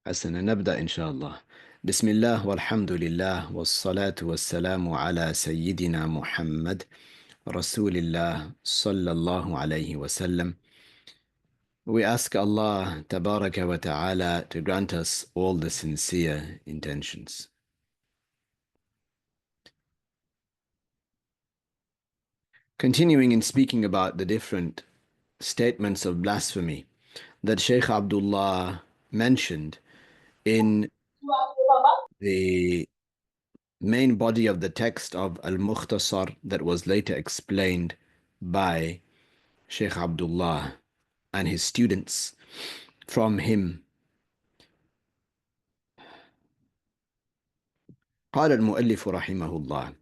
حسنا نبدأ إن شاء الله. بسم الله والحمد لله والصلاة والسلام على سيدنا محمد رسول الله صلى الله عليه وسلم. We ask Allah Tabaraka wa Ta'ala to grant us all the sincere intentions. Continuing in speaking about the different statements of blasphemy that Shaykh Abdullah mentioned in the main body of the text of Al-Mukhtasar that was later explained by Shaykh Abdullah and his students from him. قال المؤلف رحمه الله: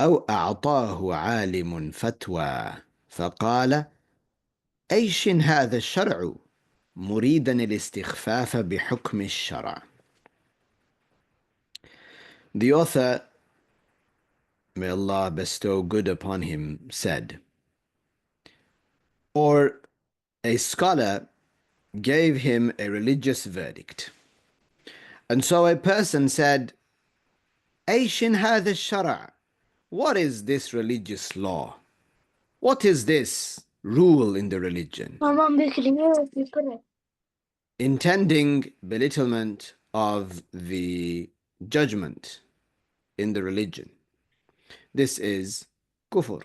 أو أعطاه عالم فتوى فقال: أيش هذا الشرع؟ مريدا الاستخفاف بحكم الشرع. The author, may Allah bestow good upon him, said, or a scholar gave him a religious verdict. And so a person said, أيش هذا الشرع? What is this religious law? What is this rule in the religion? Intending belittlement of the judgment in the religion. This is Kufr.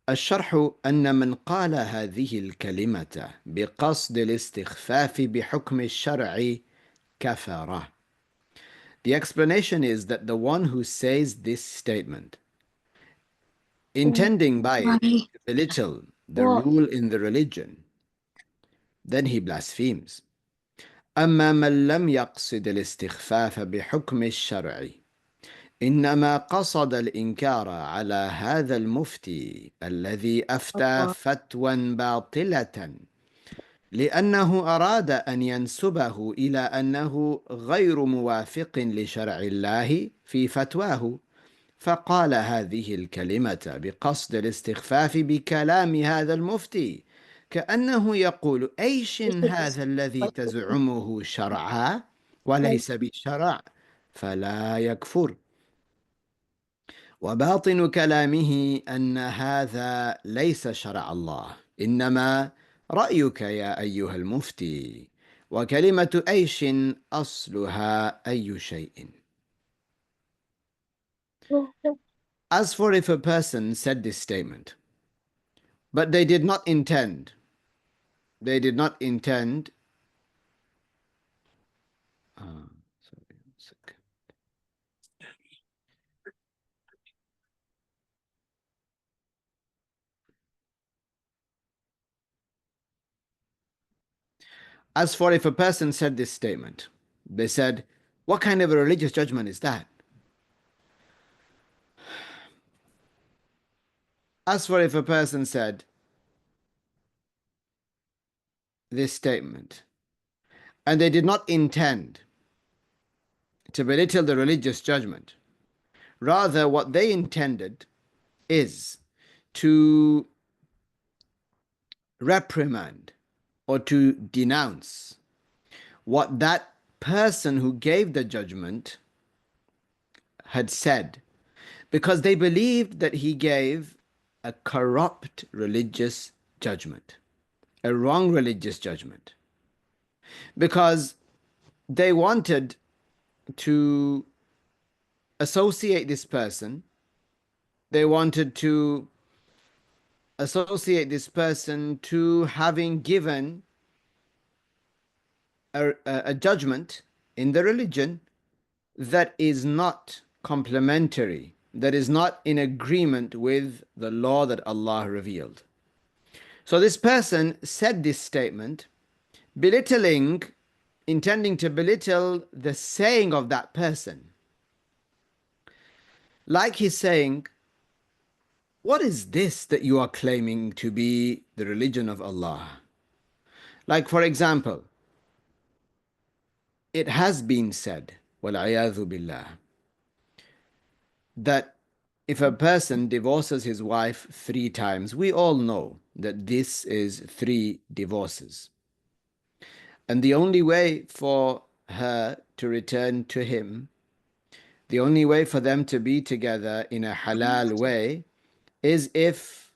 الشرح أن من قال هذه الكلمة بقصد الاستخفاف بحكم الشرع كفر. The explanation is that the one who says this statement, intending by it to belittle the rule in the religion, then he blasphemes. أما من لم يقصد الاستخفاف بحكم الشرع إنما قصد الإنكار على هذا المفتي الذي أفتى فتوى باطلة لأنه أراد أن ينسبه إلى أنه غير موافق لشرع الله في فتواه، فقال هذه الكلمة بقصد الاستخفاف بكلام هذا المفتي، كأنه يقول: أيش هذا الذي تزعمه شرعا وليس بشرع، فلا يكفر. وباطن كلامه أن هذا ليس شرع الله، إنما رأيك يا أيها المفتي، وكلمة أيش أصلها أي شيء. As for if a person said this statement, but they did not intend, sorry, one second. As for if a person said this statement, they said, what kind of a religious judgment is that? As for if a person said this statement, and they did not intend to belittle the religious judgment, rather what they intended is to reprimand or to denounce what that person who gave the judgment had said, because they believed that he gave a corrupt religious judgment, a wrong religious judgment, because they wanted to associate this person, they wanted to associate this person to having given a judgment in the religion that is not complementary, that is not in agreement with the law that Allah revealed. So this person said this statement, belittling, intending to belittle the saying of that person. Like he's saying, what is this that you are claiming to be the religion of Allah? Like, for example, it has been said, وَالْعِيَاذُ بِاللَّهِ, that if a person divorces his wife 3 times, we all know that this is 3 divorces. And the only way for her to return to him, the only way for them to be together in a halal way, is if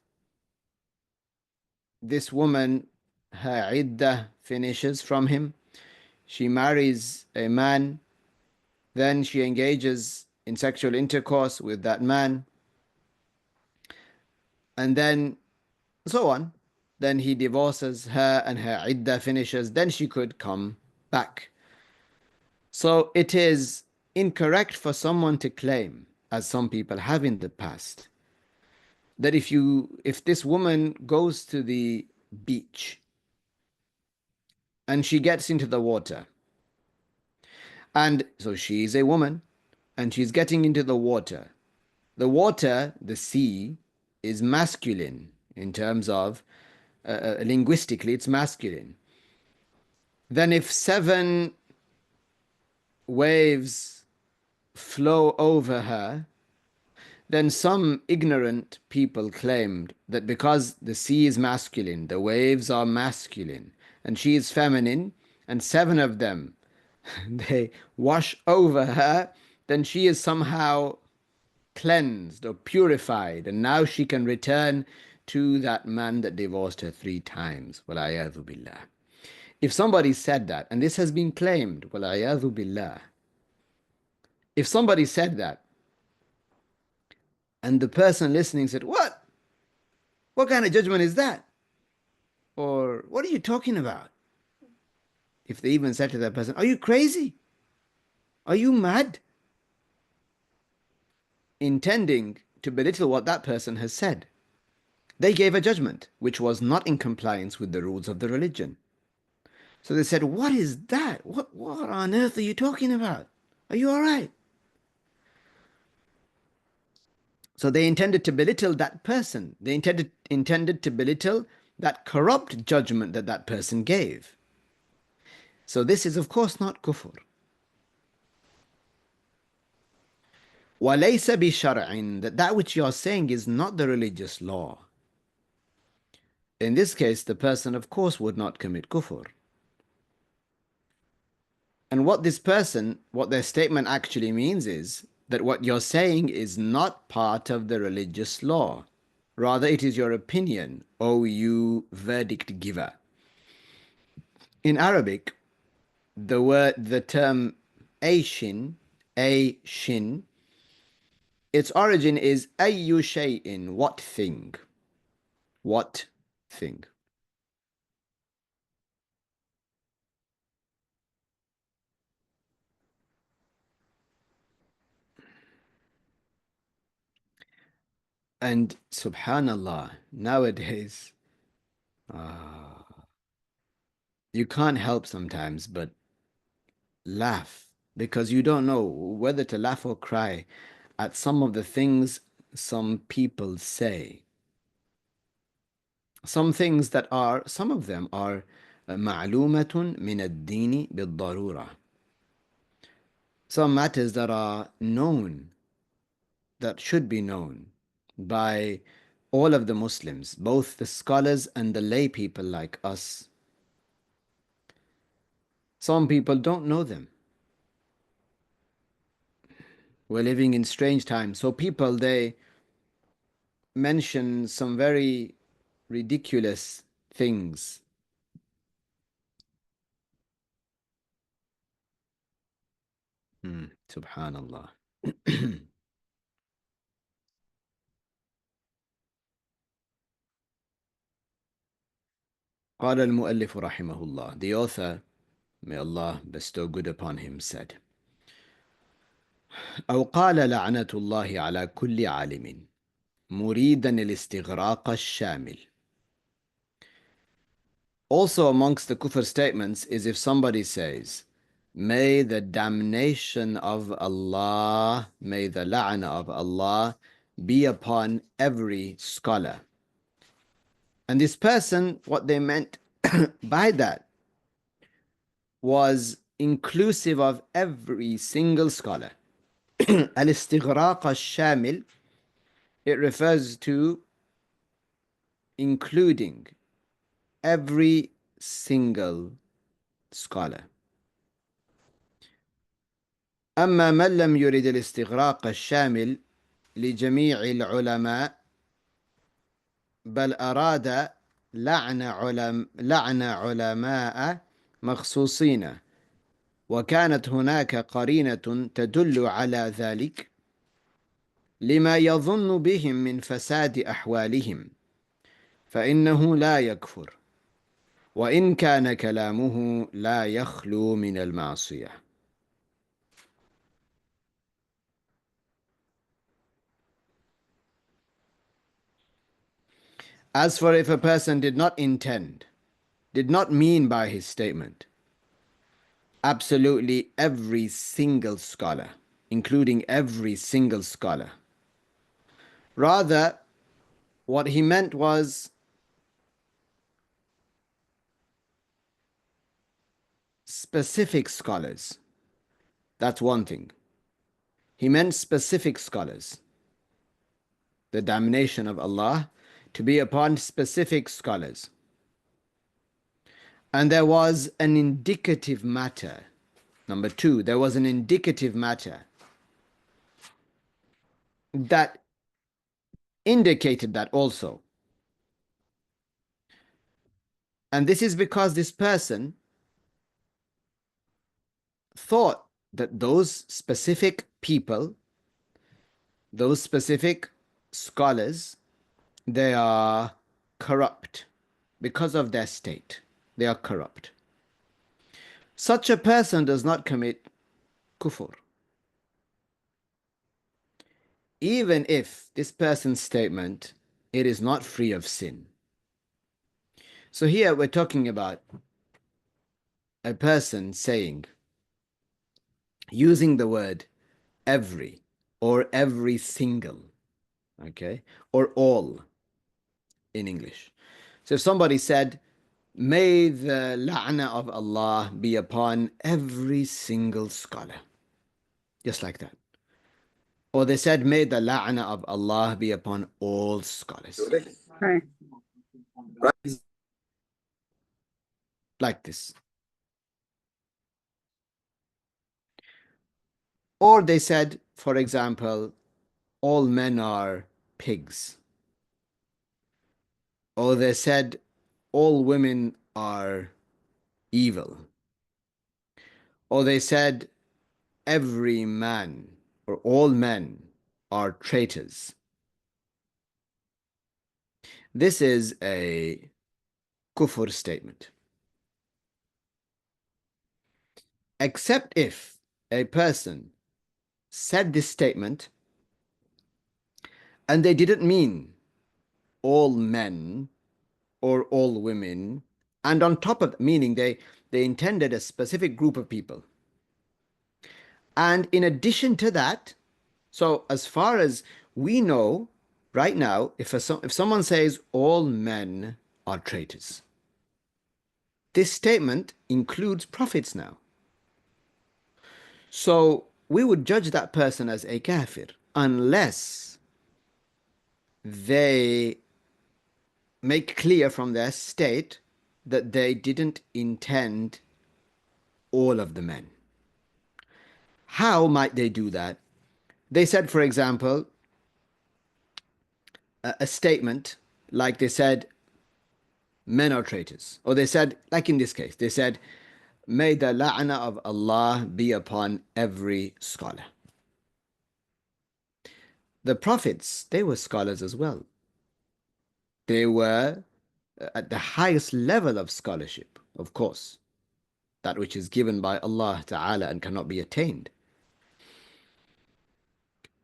this woman, her iddah finishes from him, she marries a man, then she engages in sexual intercourse with that man, and then so on. Then he divorces her and her iddah finishes, then she could come back. So it is incorrect for someone to claim, as some people have in the past, that if this woman goes to the beach and she gets into the water, and so she is a woman and she's getting into the water. The water, the sea, is masculine in terms of linguistically, it's masculine. Then, if 7 waves flow over her, then some ignorant people claimed that because the sea is masculine, the waves are masculine, and she is feminine, and 7 of them they wash over her, then she is somehow cleansed or purified, and now she can return to that man that divorced her 3 times. Walayadu billah. If somebody said that, and this has been claimed, walayadu billah, if somebody said that, and the person listening said, "What? What kind of judgment is that?" Or, "What are you talking about?" If they even said to that person, "Are you crazy? Are you mad?" Intending to belittle what that person has said, they gave a judgment which was not in compliance with the rules of the religion. So they said, "What is that? What on earth are you talking about? Are you all right?" So they intended to belittle that person. They intended to belittle that corrupt judgment that that person gave. So this is, of course, not kufr. وَلَيْسَ بِشَرْعٍ, that which you are saying is not the religious law. In this case, the person, of course, would not commit kufr. And what their statement actually means is that what you're saying is not part of the religious law. Rather, it is your opinion, O you verdict giver. In Arabic, the term ayshin, its origin is ayyu shay'in, what thing? What thing? And subhanallah, nowadays, you can't help sometimes but laugh because you don't know whether to laugh or cry at some of the things some people say. Some things that are, some of them are معلومة من الدين بالضرورة. Some matters that are known, that should be known by all of the Muslims, both the scholars and the lay people like us. Some people don't know them. We're living in strange times. So people, they mention some very ridiculous things. Subhanallah. قال المؤلف رحمه الله, the author, may Allah bestow good upon him, said, أو قال لعنة الله على كل عالم مريدا الاستغراق الشامل. Also amongst the kufr statements is if somebody says, "May the damnation of Allah, may the la'na of Allah be upon every scholar." And this person, what they meant by that was inclusive of every single scholar. Al-istighraq al-shamil, it refers to including every single scholar. أما من لم يرد الاستغراق الشامل لجميع العلماء بل أراد لعن علماء مخصوصين وكانت هناك قرينة تدل على ذلك لما يظن بهم من فساد أحوالهم فإنه لا يكفر وإن كان كلامه لا يخلو من المعصية. As for if a person did not intend, did not mean by his statement, absolutely every single scholar, including every single scholar. Rather, what he meant was specific scholars. That's one thing. He meant specific scholars. The damnation of Allah to be upon specific scholars. And there was an indicative matter. Number two, there was an indicative matter that indicated that also. And this is because this person thought that those specific people, those specific scholars, they are corrupt because of their state. They are corrupt. Such a person does not commit kufr, even if this person's statement, it is not free of sin. So here we're talking about a person saying, using the word every or every single, okay, or all in English. So if somebody said, may the la'na of Allah be upon every single scholar, just like that. Or they said, may the la'na of Allah be upon all scholars. Right. Like this. Or they said, for example, all men are pigs. Or they said, all women are evil. Or they said, every man or all men are traitors. This is a kufr statement. Except if a person said this statement and they didn't mean all men or all women, and on top of meaning they intended a specific group of people. And in addition to that, so as far as we know right now, if someone says all men are traitors, this statement includes prophets now. So we would judge that person as a kafir unless they make clear from their state that they didn't intend all of the men. How might they do that? They said, for example, a statement like they said, men are traitors. Or they said, like in this case, they said, may the la'na of Allah be upon every scholar. The prophets, they were scholars as well. They were at the highest level of scholarship, of course, that which is given by Allah Ta'ala and cannot be attained.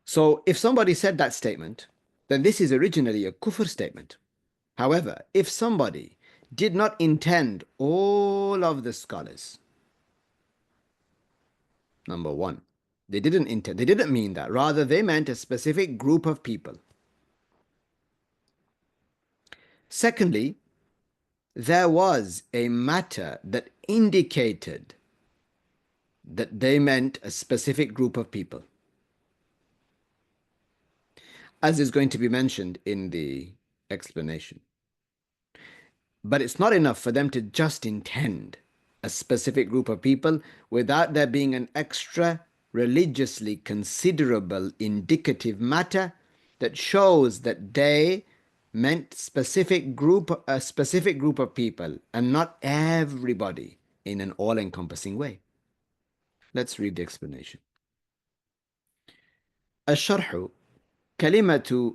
So if somebody said that statement, then this is originally a kufr statement. However, if somebody did not intend all of the scholars, number one, they didn't mean that. Rather, they meant a specific group of people. Secondly, there was a matter that indicated that they meant a specific group of people, as is going to be mentioned in the explanation. But it's not enough for them to just intend. a specific group of people without there being an extra religiously considerable indicative matter that shows that they meant a specific group of people and not everybody in an all-encompassing way. Let's read the explanation. الشرح كلمة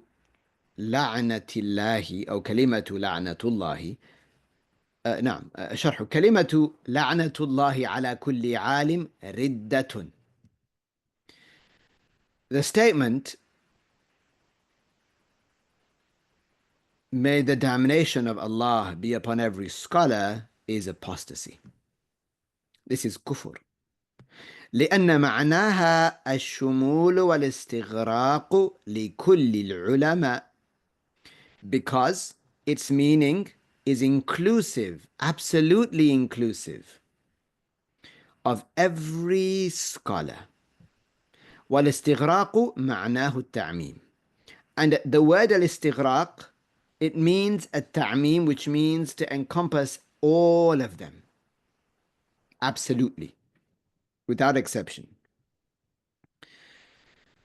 لعنة الله أو كلمة لعنة الله نعم شرح كلمة لعنة الله على كل عالم ردة. The statement, may the damnation of Allah be upon every scholar, is apostasy. This is kufr. لأن معناها الشمول والاستغراق لكل العلماء, because its meaning is inclusive, absolutely inclusive, of every scholar. والاستغراق معناه التعميم. And the word al-istighraq, it means at-ta'mim, which means to encompass all of them. Absolutely. Without exception.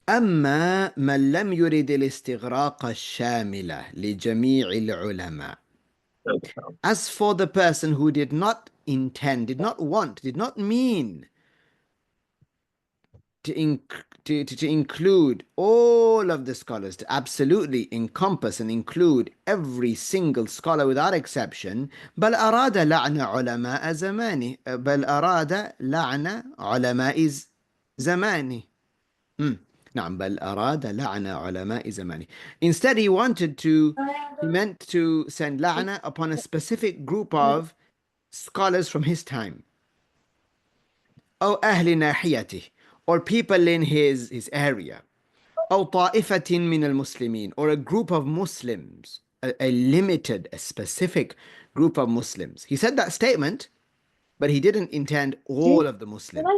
أما من لم يرد الاستغراق الشامل لجميع العلماء. As for the person who did not intend, did not want, did not mean to include all of the scholars, to absolutely encompass and include every single scholar without exception, بل أراد لعن علماء زمانه بل أراد لعن علماء زمانه نعم بل أراد لعن علماء زمانه. Instead he meant to send la'na upon a specific group of scholars from his time. أو أهل ناحيته, or people in his area. أو طائفة من المسلمين, or a group of Muslims, a limited, a specific group of Muslims. He said that statement, but he didn't intend all of the Muslims.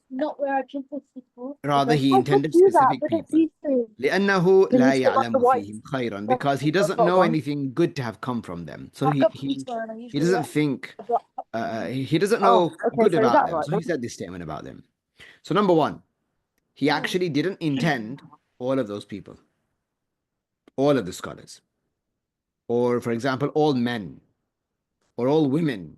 Not where I can put people. Rather, he intended specific people. لأنه لا يعلم فيهم خيرا, because he doesn't know anything good to have come from them. So he doesn't think, he doesn't know good about them. So he said this statement about them. So number one, he actually didn't intend all of those people, all of the scholars, or for example, all men, or all women.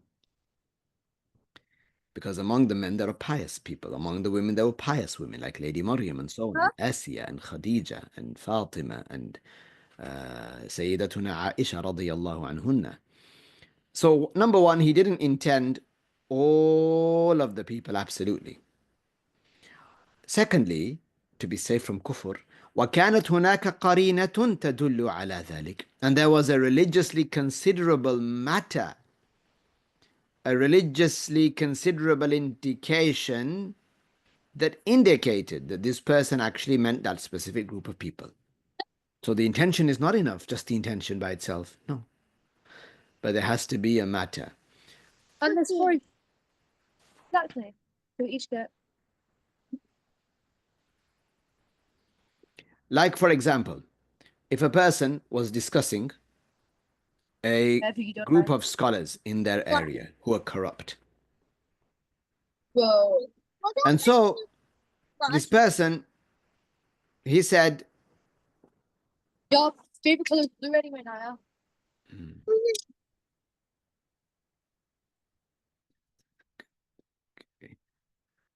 Because among the men there are pious people, among the women there were pious women like Lady Maryam and so on, and Asiya and Khadija and Fatima and Sayyidatuna Aisha radiyallahu anhunna. So number one, he didn't intend all of the people absolutely. Secondly, to be safe from kufr, وَكَانَتْ هُنَاكَ قَرِينَةٌ تَدُلُّ عَلَى ذَلِكَ. And there was a religiously considerable matter, a religiously considerable indication that indicated that this person actually meant that specific group of people. So the intention is not enough, just the intention by itself. No. But there has to be a matter. And there's four. Exactly. So we each get. Like, for example, if a person was discussing a group of scholars in their area who are corrupt. Whoa. And so this person, he said, Your favorite color is blue anyway, Naya.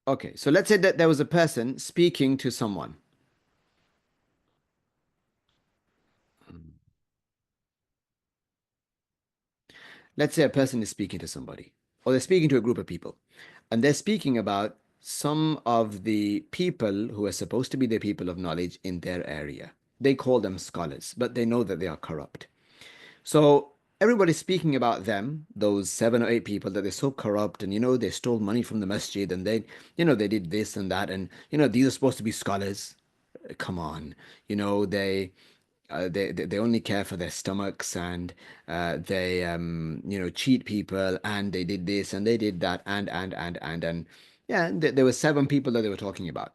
Okay, so let's say that there was a person speaking to someone. Let's say a person is speaking to somebody, or they're speaking to a group of people, and they're speaking about some of the people who are supposed to be the people of knowledge in their area. They call them scholars, but they know that they are corrupt. So everybody's speaking about them, those 7 or 8 people, that they're so corrupt, and they stole money from the masjid, and they did this and that, and these are supposed to be scholars. Come on, they only care for their stomachs, and they cheat people, and they did this and they did that, and yeah, there were 7 people that they were talking about.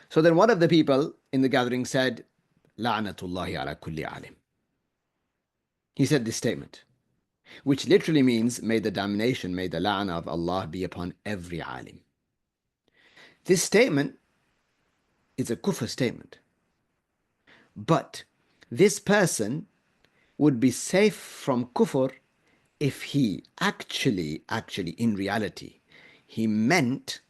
So then one of the people in the gathering said, "La'natullahi ala kulli alim." He said this statement. which literally means, may the damnation, may the la'na of Allah be upon every alim. This statement is a kufr statement. But this person would be safe from kufr if he actually, in reality, he meant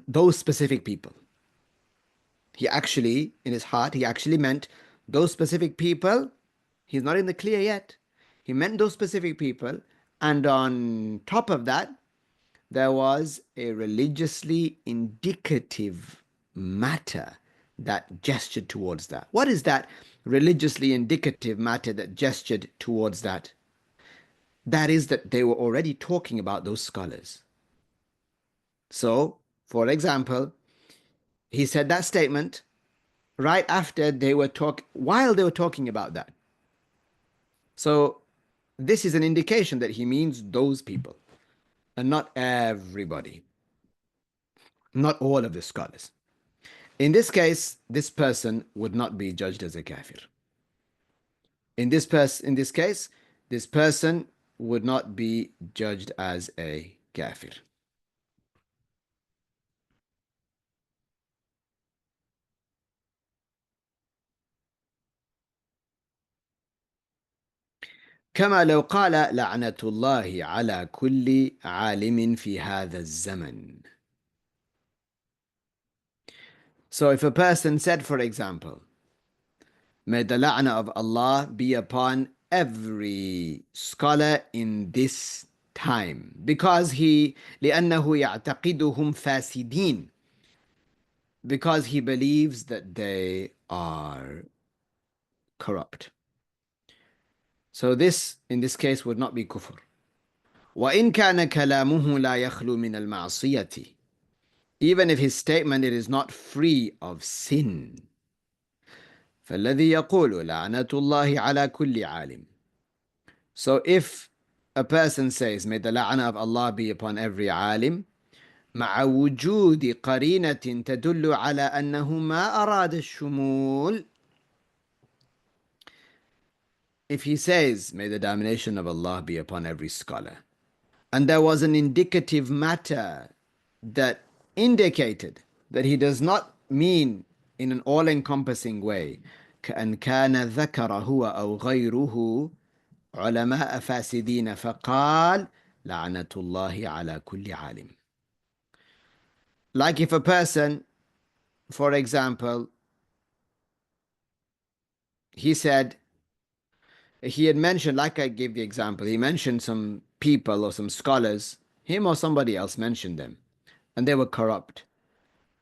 those specific people. He actually, in his heart, he actually meant those specific people. He's not in the clear yet. He meant those specific people. And on top of that, there was a religiously indicative matter that gestured towards that. What is that religiously indicative matter that gestured towards that? That is that they were already talking about those scholars. So, for example, he said that statement right after while they were talking about that. So, this is an indication that he means those people and not everybody, not all of the scholars. In this case, this person would not be judged as a kafir. In this case, this person would not be judged as a kafir. كما لو قال لعنة الله على كل عالم في هذا الزمن. So if a person said, for example, may the la'na of Allah be upon every scholar in this time, because لأنه يعتقدهم فاسدين, because he believes that they are corrupt. So this, in this case, would not be kufr. وإن كان كلامه لا يخلو من المعصية, even if his statement it is not free of sin. فالذي يقول لعنة الله على كل عالم. So if a person says, may the la'na of Allah be upon every alim, مع وجود قرينة تدل على أنه ما أراد الشمول. If he says, may the damnation of Allah be upon every scholar, and there was an indicative matter that indicated that he does not mean in an all-encompassing way, كأن كان ذكر هو أو غيره علماء فاسدين فقال لعنة الله على كل عالم. Like if a person, for example, he had mentioned, like I gave the example, he mentioned some people or some scholars, him or somebody else mentioned them, and they were corrupt.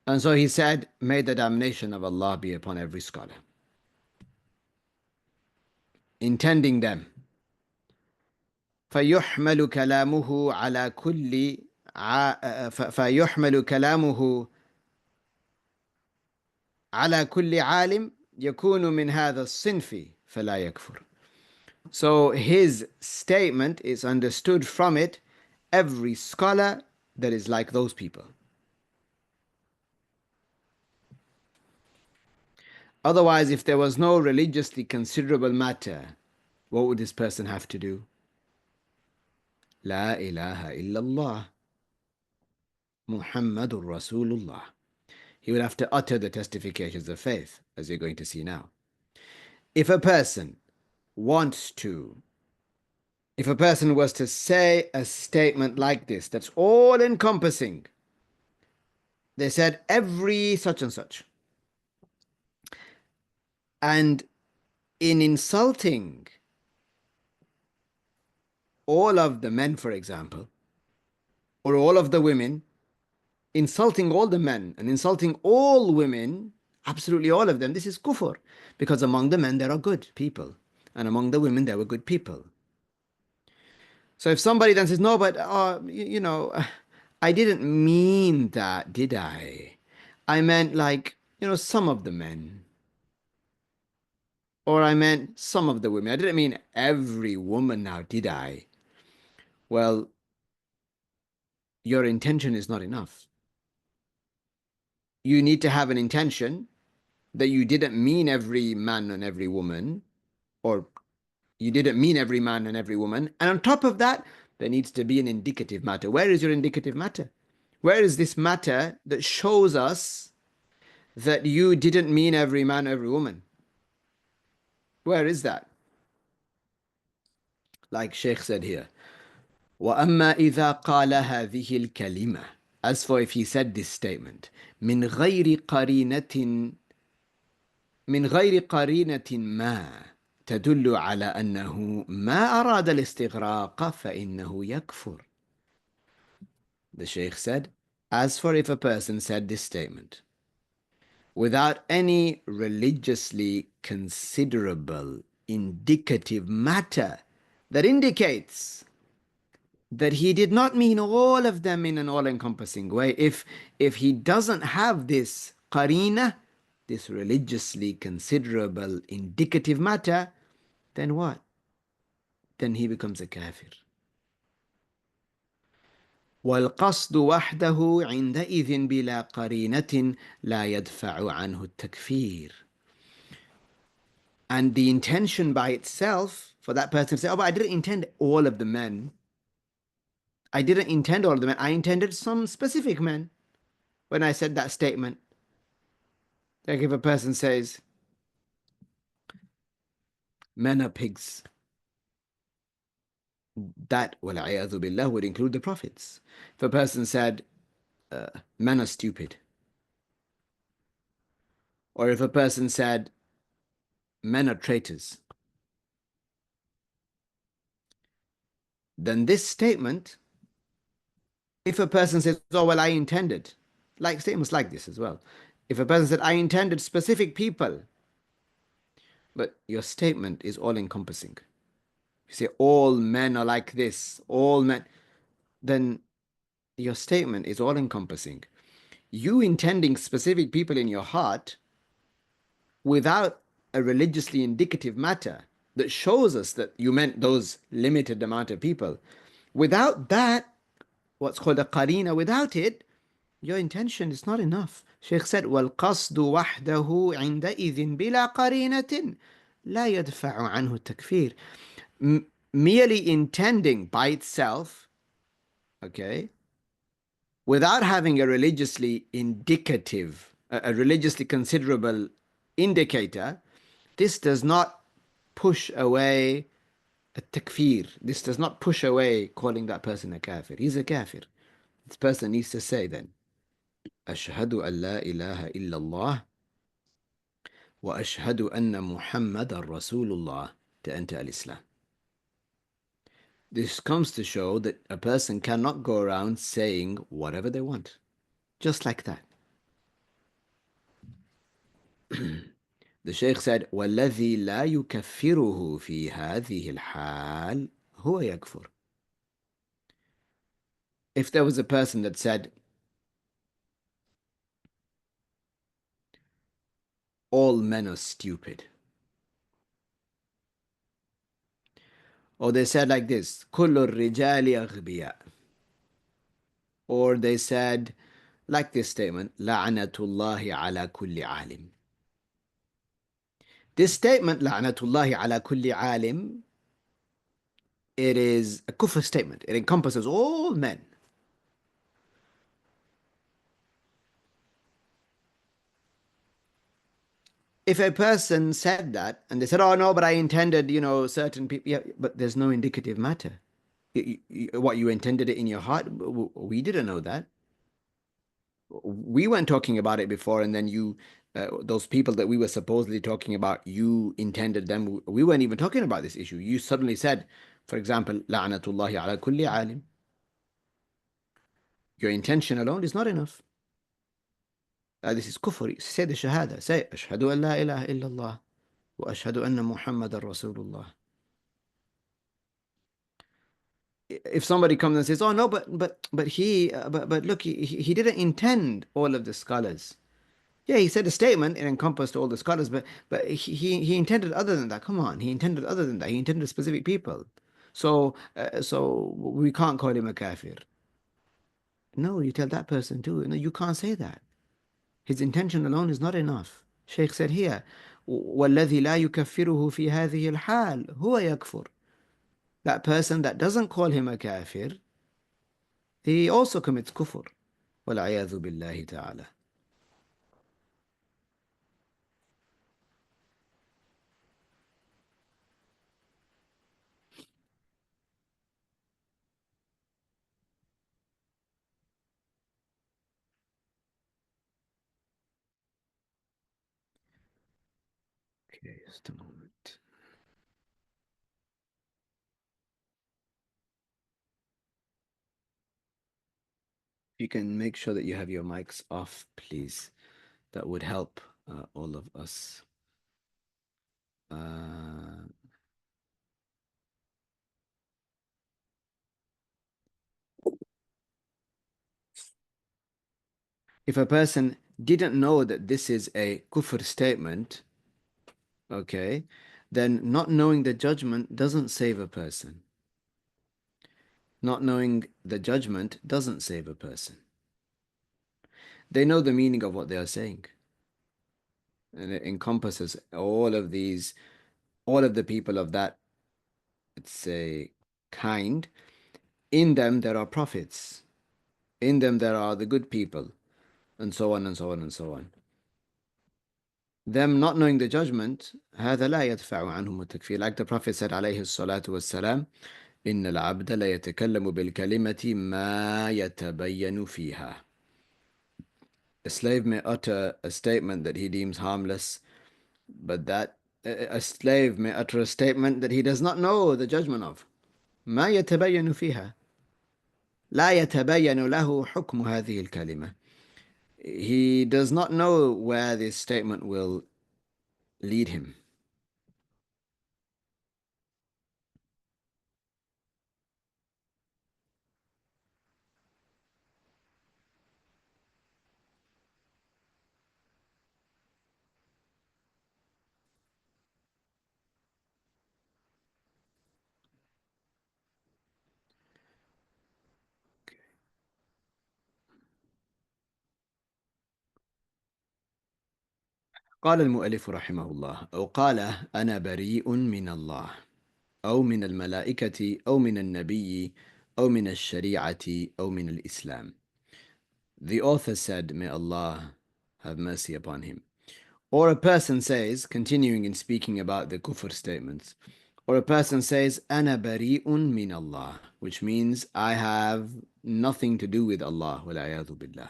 And so he said, may the damnation of Allah be upon every scholar, intending them. فيحمل كلامه على كل فيحمل كلامه على كل عالم يكون من هذا الصنف فلا يكفر. So his statement is understood from it, every scholar that is like those people. Otherwise, if there was no religiously considerable matter, what would this person have to do? La ilaha illallah Muhammadur Rasulullah. He would have to utter the testifications of faith, as you're going to see now. If a person was to say a statement like this, that's all encompassing, they said every such and such, and in insulting all of the men, for example, or all of the women, insulting all the men and insulting all women, absolutely all of them, this is kufr, because among the men there are good people, and among the women there were good people. So if somebody then says, no, but I didn't mean that, did I? I meant like, some of the men. Or I meant some of the women. I didn't mean every woman now, did I? Well, your intention is not enough. You need to have an intention that you didn't mean every man and every woman, or You didn't mean every man and every woman. And on top of that, there needs to be an indicative matter. Where is your indicative matter? Where is this matter that shows us that you didn't mean every man, every woman? Where is that? Like Sheikh said here, وَأَمَّا إِذَا قَالَ هَذِهِ الْكَلِمَةِ. As for if he said this statement, مِنْ غَيْرِ قَرِينَةٍ من غير قرينة ما تدل على أنه ما أراد الاستغراق فإنه يكفر. The Shaykh said, as for if a person said this statement without any religiously considerable indicative matter that indicates that he did not mean all of them in an all-encompassing way, if he doesn't have this qarina, this religiously considerable indicative matter, then what? Then he becomes a kafir. والقصد وحده عندئذ بلا قرينة لا يدفع عنه التكفير. And the intention by itself, for that person to say, oh, but I didn't intend all of the men. I didn't intend all of the men. I intended some specific men when I said that statement. Like if a person says, men are pigs, that, وَالْعِيَاذُ بِاللَّهِ, would include the prophets. If a person said, men are stupid, or if a person said, men are traitors, then this statement, if a person says, oh, well, I intended, like statements like this as well. If a person said, I intended specific people, but your statement is all encompassing. You say, all men are like this, all men, then your statement is all encompassing. You intending specific people in your heart without a religiously indicative matter that shows us that you meant those limited amount of people. Without that, what's called a qarina, without it, your intention is not enough. Shaykh said, وَالْقَصْدُ وَحْدَهُ عِنْدَئِذٍ بِلَا قَرِينَةٍ لَا يَدْفَعُ عَنْهُ التَّكْفِيرِ. Merely intending by itself, okay, without having a religiously indicative, a religiously considerable indicator, this does not push away a takfir. This does not push away calling that person a kafir. He's a kafir. This person needs to say then, أشهد أن لا إله إلا الله وأشهد أن محمد رسول الله, to enter Islam. This comes to show that a person cannot go around saying whatever they want. Just like that. The Shaykh said, وَالَّذِي لَا يُكَفِّرُهُ فِي هَذِهِ الْحَالِ هُوَ يَكْفُرُ. If there was a person that said, all men are stupid, or they said like this, كُلُّ الرِّجَالِ أَغْبِيَاء, or they said, like this statement, لَعْنَةُ اللَّهِ عَلَى كُلِّ عَالِمٍ. This statement, لَعْنَةُ اللَّهِ عَلَى كُلِّ عَالِمٍ, it is a kufr statement. It encompasses all men. If a person said that and they said, oh no, but I intended, certain people, yeah, but there's no indicative matter. What, you intended it in your heart? We didn't know that. We weren't talking about it before, and then those people that we were supposedly talking about, you intended them. We weren't even talking about this issue. You suddenly said, for example, la'natullahi ala kulli alim. Your intention alone is not enough. This is kufr. Say the shahada. Say, ashhadu an la ilaha illallah wa ashhadu anna Muhammadan Rasulullah. If somebody comes and says, "Oh no, but look, he didn't intend all of the scholars." Yeah, he said a statement, it encompassed all the scholars, but he intended other than that. Come on, he intended other than that. He intended specific people. So we can't call him a kafir. No, you tell that person too. No, you can't say that. His intention alone is not enough. Sheikh said here, والذي لا يكفره في هذه الحال هو يكفر. That person that doesn't call him a kafir, he also commits kufr. والعياذ بالله تعالى. Okay, just a moment. You can make sure that you have your mics off, please. That would help all of us. If a person didn't know that this is a kufr statement, okay, then not knowing the judgment doesn't save a person. Not knowing the judgment doesn't save a person. They know the meaning of what they are saying. And it encompasses all of these, all of the people of that, let's say, kind. In them there are prophets. In them there are the good people, and so on and so on and so on. Them not knowing the judgment, هذا لا يدفع عنهم التكفير. Like the Prophet said, عليه الصلاة والسلام, إن العبد لا يتكلم بالكلمة ما يتبين فيها. A slave may utter a statement that he deems harmless, but that a slave may utter a statement that he does not know the judgment of. ما يتبين فيها. لا يتبين له حكم هذه الكلمة. He does not know where this statement will lead him. قال المؤلف رحمه الله: أو قال أنا بريء من الله، أو من الملائكة، أو من النبي، أو من الشريعة، أو من الإسلام. The author said, may Allah have mercy upon him. Or a person says, continuing in speaking about the kufr statements, or a person says, أنا بريء من الله, which means I have nothing to do with Allah, والعياذ بالله.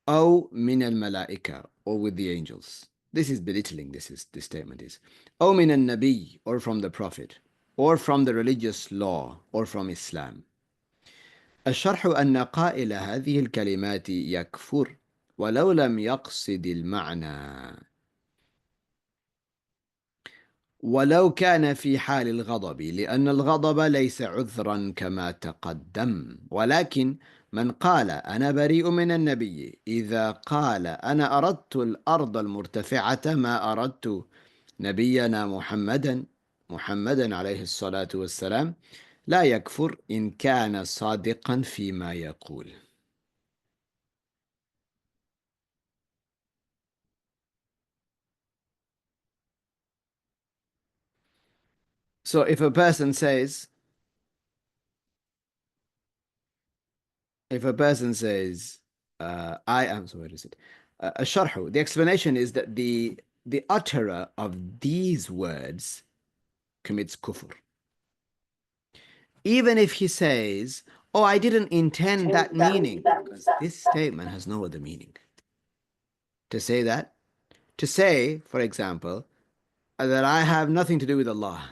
أو من الملائكة, or with the angels. This is belittling, this statement is. أو من النبي, or from the Prophet, or from the religious law, or from Islam. الشرح أن قائل هذه الكلمات يكفر ولو لم يقصد المعنى، ولو كان في حال الغضب، لأن الغضب ليس عذرا كما تقدم. ولكن من قال أنا بريء من النبي إذا قال أنا أردت الأرض المرتفعة ما أردت نبينا محمدا عليه الصلاة والسلام، لا يكفر إن كان صادقا فيما يقول. So if a person says, I am, so what is it? الشرح, the explanation is that the utterer of these words commits kufr. Even if he says, oh, I didn't intend that meaning, because this statement has no other meaning. To say that, to say, for example, that I have nothing to do with Allah,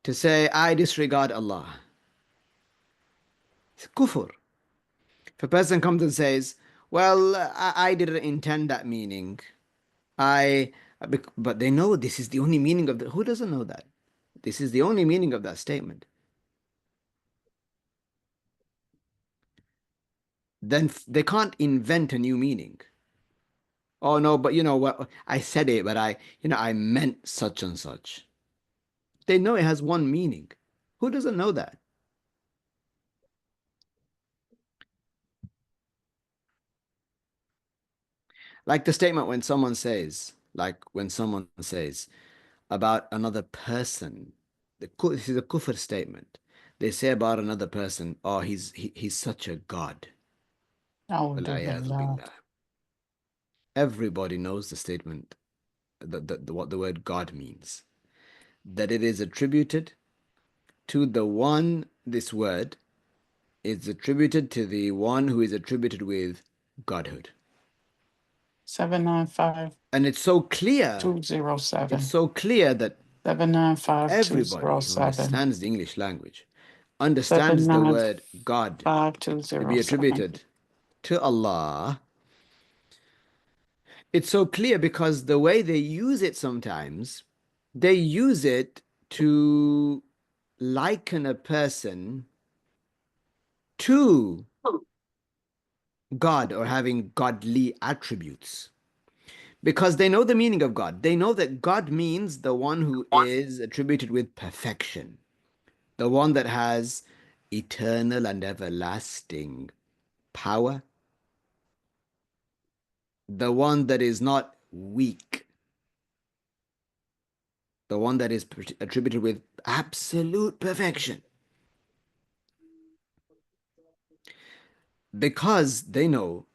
to say I disregard Allah, it's kufr. If a person comes and says, well, I didn't intend that meaning, but they know this is the only meaning of the, who doesn't know that? This is the only meaning of that statement. Then they can't invent a new meaning. Oh no, but you know what? I said it, but I meant such and such. They know it has one meaning. Who doesn't know that? Like the statement when someone says about another person, this is a kufr statement. They say about another person, oh, he's such a god. وَالْعِيَاذُ Alhamdulillah. billah. Everybody knows the statement, what the word God means. That it is attributed to the one, this word is attributed to the one who is attributed with godhood. 795 And it's so clear, 207. it's so clear that 795 everybody who 207. understands the English language understands the word God to be 207. attributed to Allah. It's so clear because the way they use it sometimes, they use it to liken a person to God or having godly attributes. Because they know the meaning of God. They know that God means the one who is attributed with perfection, the one that has eternal and everlasting power, the one that is not weak, the one that is attributed with absolute perfection. Because they know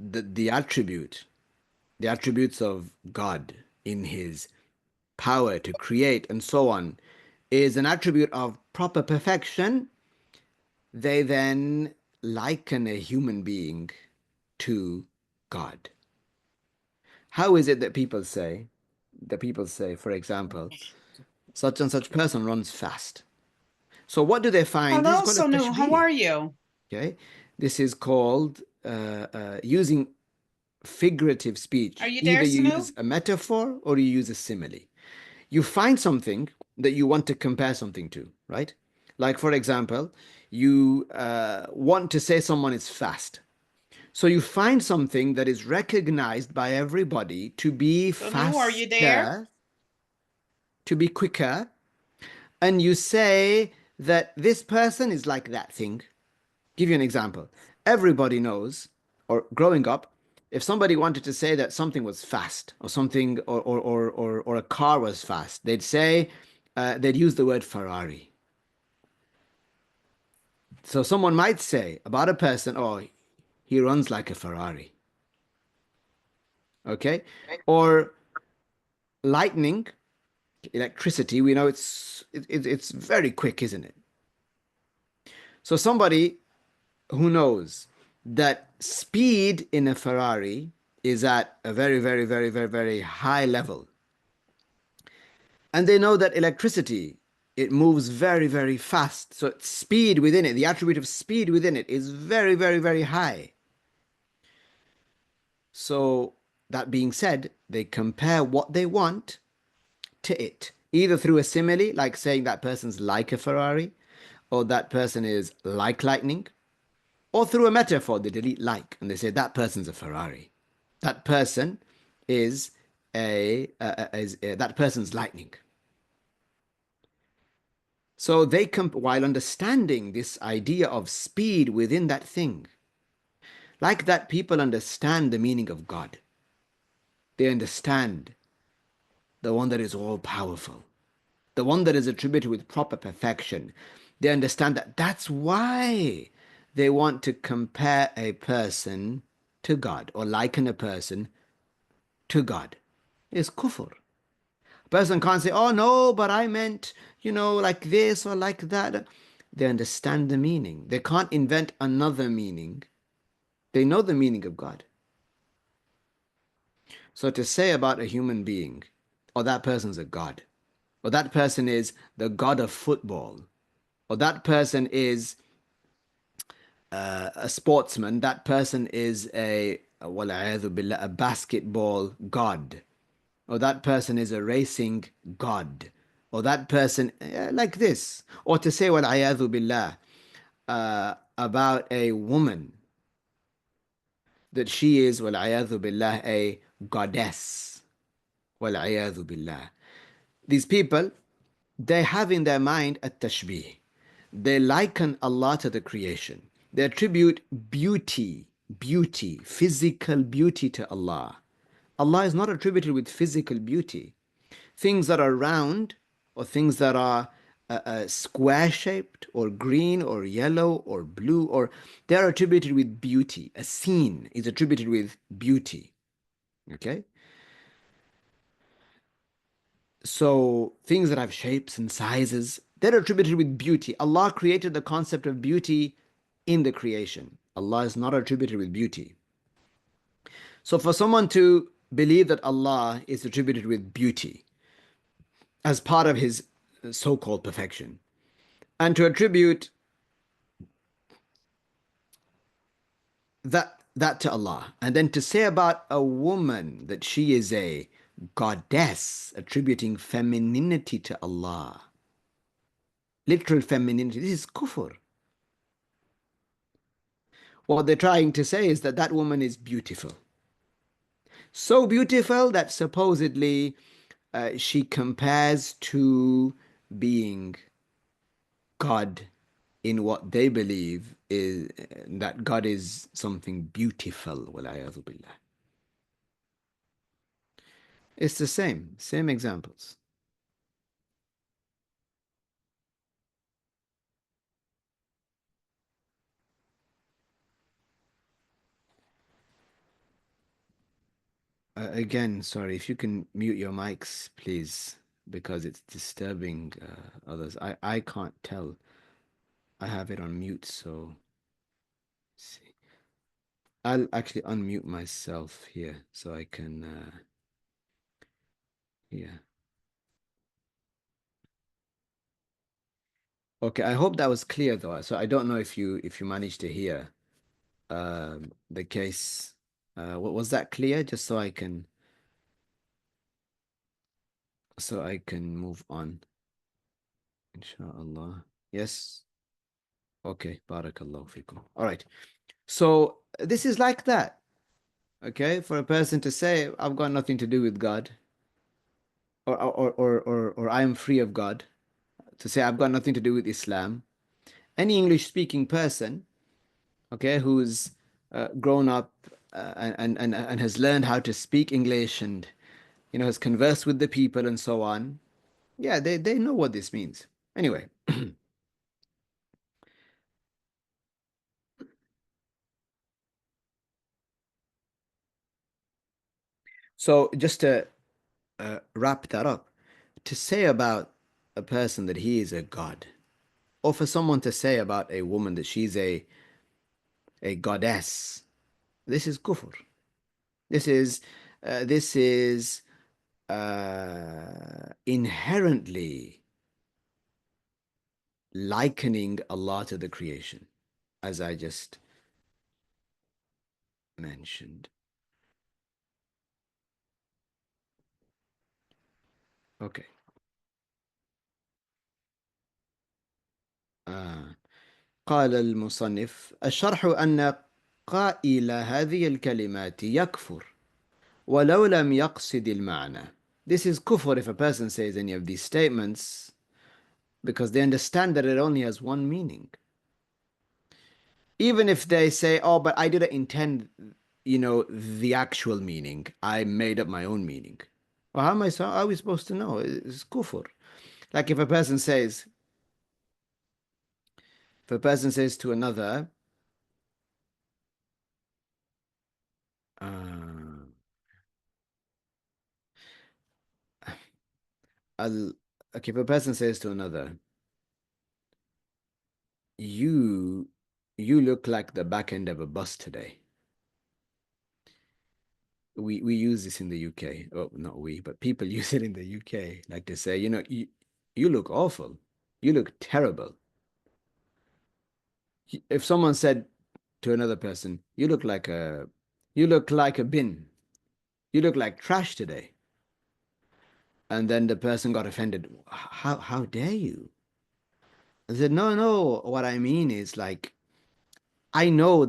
that the attributes of God in his power to create and so on is an attribute of proper perfection, they then liken a human being to God. How is it that people say, for example, such and such person runs fast? So what do they find? Hello, This is called a Sonu. How tashbih. are you? Okay, this is called using figurative speech. Are you there, Either you Sonu? use a metaphor or you use a simile. You find something that you want to compare something to, right? Like, for example, you want to say someone is fast. So you find something that is recognized by everybody to be Sonu, are you there? faster, to be quicker, and you say that this person is like that thing. Give you an example. Everybody knows, or growing up, if somebody wanted to say that something was fast or something or a car was fast, they'd say they'd use the word Ferrari. So someone might say about a person, oh, he runs like a Ferrari. Okay? Or lightning, electricity, we know it's very quick, isn't it? So somebody who knows that speed in a Ferrari is at a very, very, very, very, very high level. And they know that electricity, it moves very, very fast. So speed within it, the attribute of speed within it is very, very, very high. So that being said, they compare what they want to it, either through a simile, like saying that person's like a Ferrari, or that person is like lightning, or through a metaphor, they delete like and they say that person's a Ferrari. That person is that person's lightning. So they while understanding this idea of speed within that thing, like that people understand the meaning of God. They understand the one that is all powerful, the one that is attributed with proper perfection. They understand that that's why they want to compare a person to God or liken a person to God. It's kufr. A person can't say, oh no, but I meant, like this or like that. They understand the meaning. They can't invent another meaning. They know the meaning of God. So to say about a human being, or that person's a god, or that person is the god of football, or that person is a sportsman, that person is a basketball god, or that person is a racing god, or that person like this, or to say billah about a woman that she is billah a goddess, billah. These people, they have in their mind a tashbih. They liken Allah to the creation. They attribute beauty, physical beauty to Allah. Allah is not attributed with physical beauty. Things that are round or things that are square shaped or green or yellow or blue, or they are attributed with beauty. A scene is attributed with beauty. Okay? So things that have shapes and sizes, they're attributed with beauty. Allah created the concept of beauty in the creation. Allah is not attributed with beauty. So for someone to believe that Allah is attributed with beauty as part of his so-called perfection, and to attribute that to Allah, and then to say about a woman that she is a goddess, attributing femininity to Allah, literal femininity, this is kufr. What they're trying to say is that that woman is beautiful. So beautiful that supposedly she compares to being God in what they believe is that God is something beautiful. It's the same examples. Again, sorry, if you can mute your mics, please, because it's disturbing others. I can't tell. I have it on mute, so let's see. I'll actually unmute myself here so I can yeah. Okay, I hope that was clear though. So I don't know if you managed to hear the case. What was that clear? Just so I can move on. Inshallah. Yes. Okay. Barakallahu fikum. All right. So this is like that. Okay, for a person to say, I've got nothing to do with God, or I am free of God, to say I've got nothing to do with Islam. Any English speaking person, okay, who's grown up and has learned how to speak English and has conversed with the people and so on, yeah, they know what this means. Anyway, so just to wrap that up, to say about a person that he is a god, or for someone to say about a woman that she's a goddess, this is kufr. This is inherently likening Allah to the creation, as I just mentioned. Okay. قال المصنف الشرح أن قائل هذه الكلمات يكفر ولو لم يقصد المعنى. This is kufr if a person says any of these statements because they understand that it only has one meaning. Even if they say, oh, but I didn't intend, the actual meaning. I made up my own meaning. Well, how are we supposed to know? It's kufr. Like if a person says to another, uh, okay, if a person says to another, you look like the back end of a bus today. We use this in the UK. Oh, not we, but people use it in the UK. Like to say, you look awful. You look terrible. If someone said to another person, you look like a bin. You look like trash today. And then the person got offended. How dare you? I said, no, what I mean is like, I know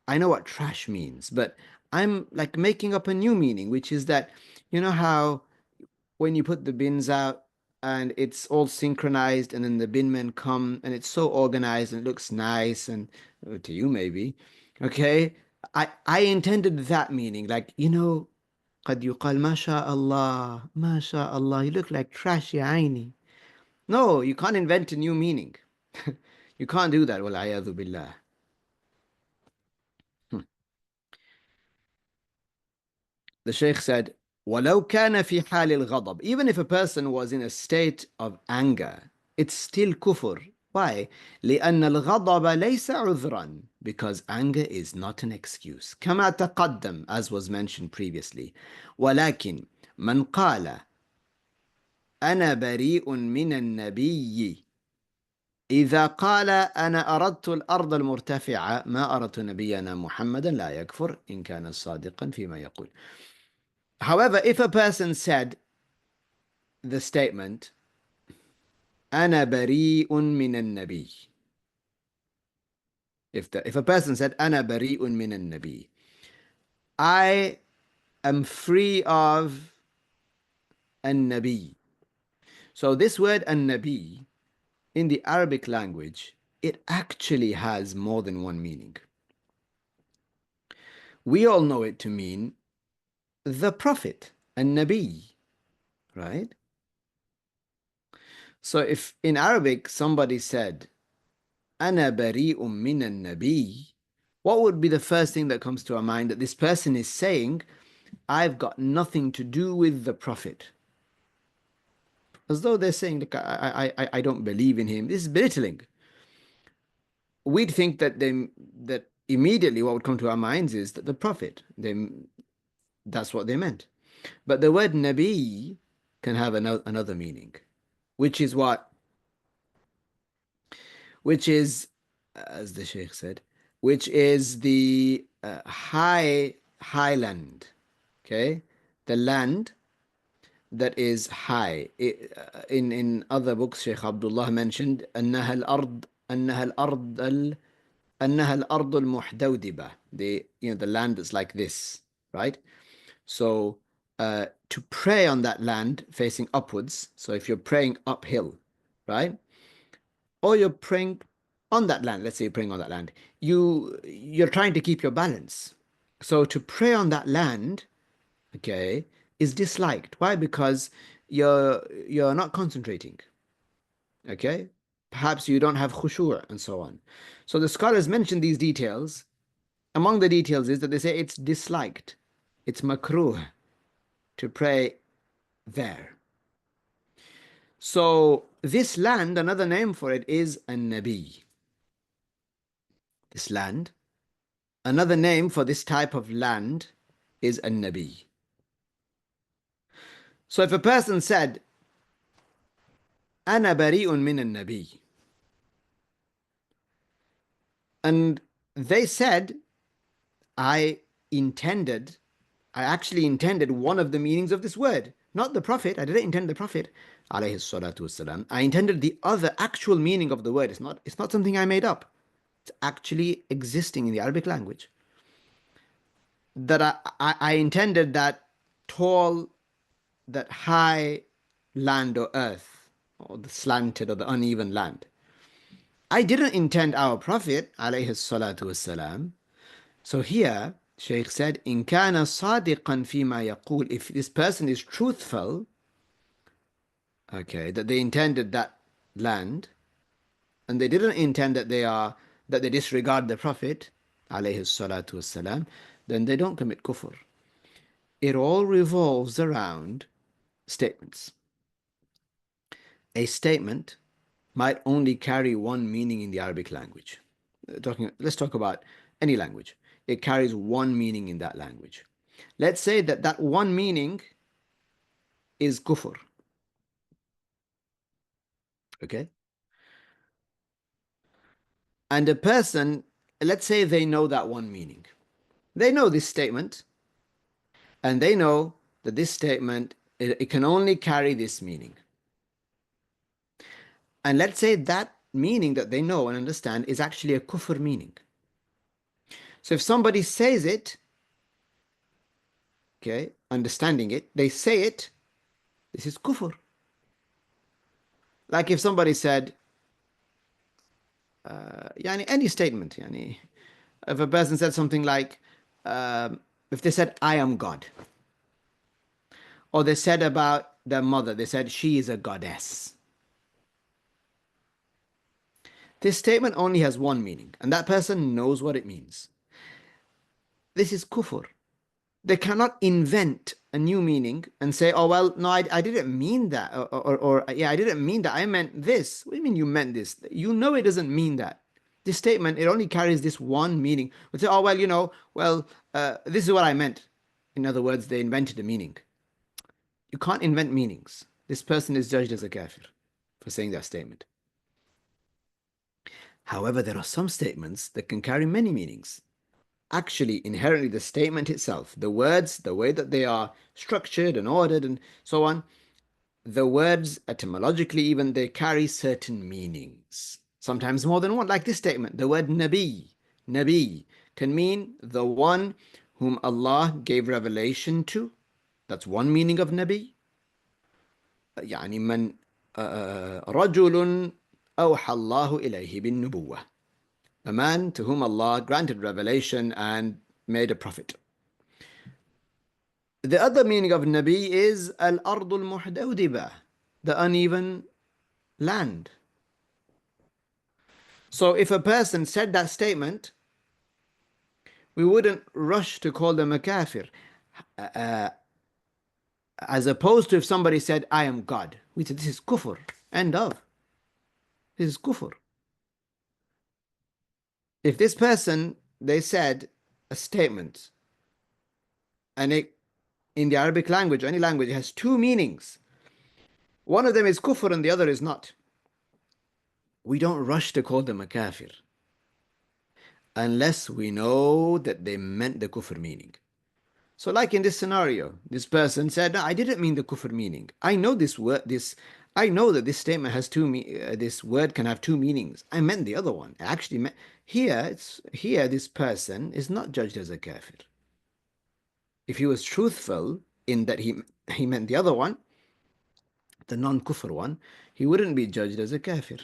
what trash means, but I'm like making up a new meaning, which is that, how when you put the bins out and it's all synchronized and then the bin men come and it's so organized and it looks nice and to you maybe, okay? I intended that meaning, like, قد يقال ما شاء الله ما شاء الله, you look like trash يا عيني. No, you can't invent a new meaning. You can't do that. والعياذ بالله. The Shaykh said, وَلَوْ كَانَ فِي حَالِ الْغَضَبِ, even if a person was in a state of anger, it's still kufr. Why? لأن الغضب ليس عذرا, because anger is not an excuse. كما تقدم, as was mentioned previously. ولكن من قال أنا بريء من النبي إذا قال أنا أردت الأرض المرتفعة ما أردت نبينا محمدا لا يكفر إن كان صادقا فيما يقول. However, if a person said the statement أنا بريء من النبي, if a person said أنا بريء من النبي, I am free of النبي. So this word النبي in the Arabic language, it actually has more than one meaning. We all know it to mean the prophet, النبي, right? So if in Arabic somebody said أنا بريء من النبي, what would be the first thing that comes to our mind? That this person is saying, I've got nothing to do with the prophet. As though they're saying, look, I don't believe in him. This is belittling. We'd think that that immediately what would come to our minds is that the prophet, that's what they meant. But the word Nabi can have another meaning, which is what? Which is, as the Sheikh said, which is the highland, okay? The land that is high. In other books, Sheikh Abdullah mentioned أنها الأرض أنها الأرض المحدودبة. The land that's like this, right? So to pray on that land facing upwards. So if you're praying uphill, right? Or you're praying on that land. Let's say you're praying on that land. You're trying to keep your balance. So to pray on that land, okay, is disliked. Why? Because you're not concentrating. Okay? Perhaps you don't have khushu' and so on. So the scholars mention these details. Among the details is that they say it's disliked. It's makruh to pray there. So this land, another name for it is an-nabi. This land, another name for this type of land is an-nabi. So if a person said, أنا بريء من النبي, and they said, I actually intended one of the meanings of this word, not the Prophet. I didn't intend the Prophet, alayhi salatu wasalam. I intended the other actual meaning of the word. It's not something I made up. It's actually existing in the Arabic language. That I intended that tall, that high land or earth, or the slanted or the uneven land. I didn't intend our Prophet, alayhi salatu wasalam. So here, Shaykh said, إن كان صادقا فيما يقول, if this person is truthful, okay, that they intended that land, and they didn't intend that they disregard the Prophet, alayhi salatu wasalam, then they don't commit kufr. It all revolves around statements. A statement might only carry one meaning in the Arabic language. Let's talk about any language. It carries one meaning in that language. Let's say that one meaning is kufr. Okay? And a person, let's say they know that one meaning. They know this statement, and they know that this statement, it can only carry this meaning. And let's say that meaning that they know and understand is actually a kufr meaning. So if somebody says it, okay, understanding it, they say it, this is kufr. Like if somebody said, any statement, if a person said something like, if they said, I am God, Or they said about their mother, they said, she is a goddess. This statement only has one meaning, and that person knows what it means. This is kufr. They cannot invent a new meaning and say, oh, well, no, I didn't mean that. Or, yeah, I didn't mean that. I meant this. What do you mean you meant this? You know it doesn't mean that. This statement, it only carries this one meaning. We say, oh, well, this is what I meant. In other words, they invented a meaning. You can't invent meanings. This person is judged as a kafir for saying that statement. However, there are some statements that can carry many meanings. Actually, inherently, the statement itself, the words, the way that they are structured and ordered and so on, the words, etymologically even, they carry certain meanings. Sometimes more than one, like this statement. The word Nabi, can mean the one whom Allah gave revelation to. That's one meaning of Nabi. يعني من رجل أوحى الله إليه بالنبوة. A man to whom Allah granted revelation and made a prophet. The other meaning of Nabi is al-ardu al-muhdawdiba, the uneven land. So if a person said that statement, we wouldn't rush to call them a kafir. As opposed to if somebody said, I am God. We said, this is kufr. End of. This is kufr. If this person, they said a statement, and in the Arabic language, any language, it has two meanings. One of them is kufr and the other is not. We don't rush to call them a kafir unless we know that they meant the kufr meaning. So like in this scenario, this person said, no, I didn't mean the kufr meaning. I know I know that this statement has this word can have two meanings. I meant the other one. I actually meant, here this person is not judged as a kafir. If he was truthful in that he meant the other one, the non-kufr one, he wouldn't be judged as a kafir.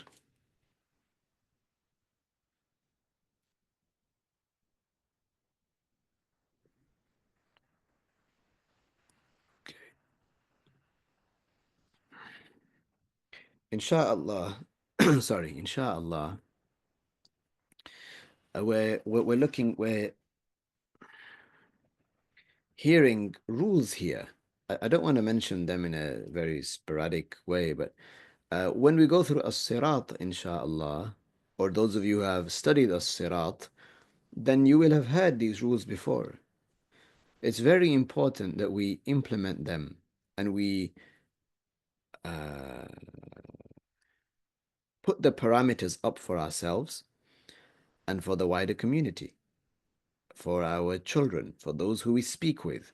Insha'Allah, sorry, Insha'Allah, we're hearing rules here. I don't want to mention them in a very sporadic way, but when we go through as-sirat, Insha'Allah, or those of you who have studied as-sirat, then you will have heard these rules before. It's very important that we implement them and we put the parameters up for ourselves and for the wider community, for our children, for those who we speak with.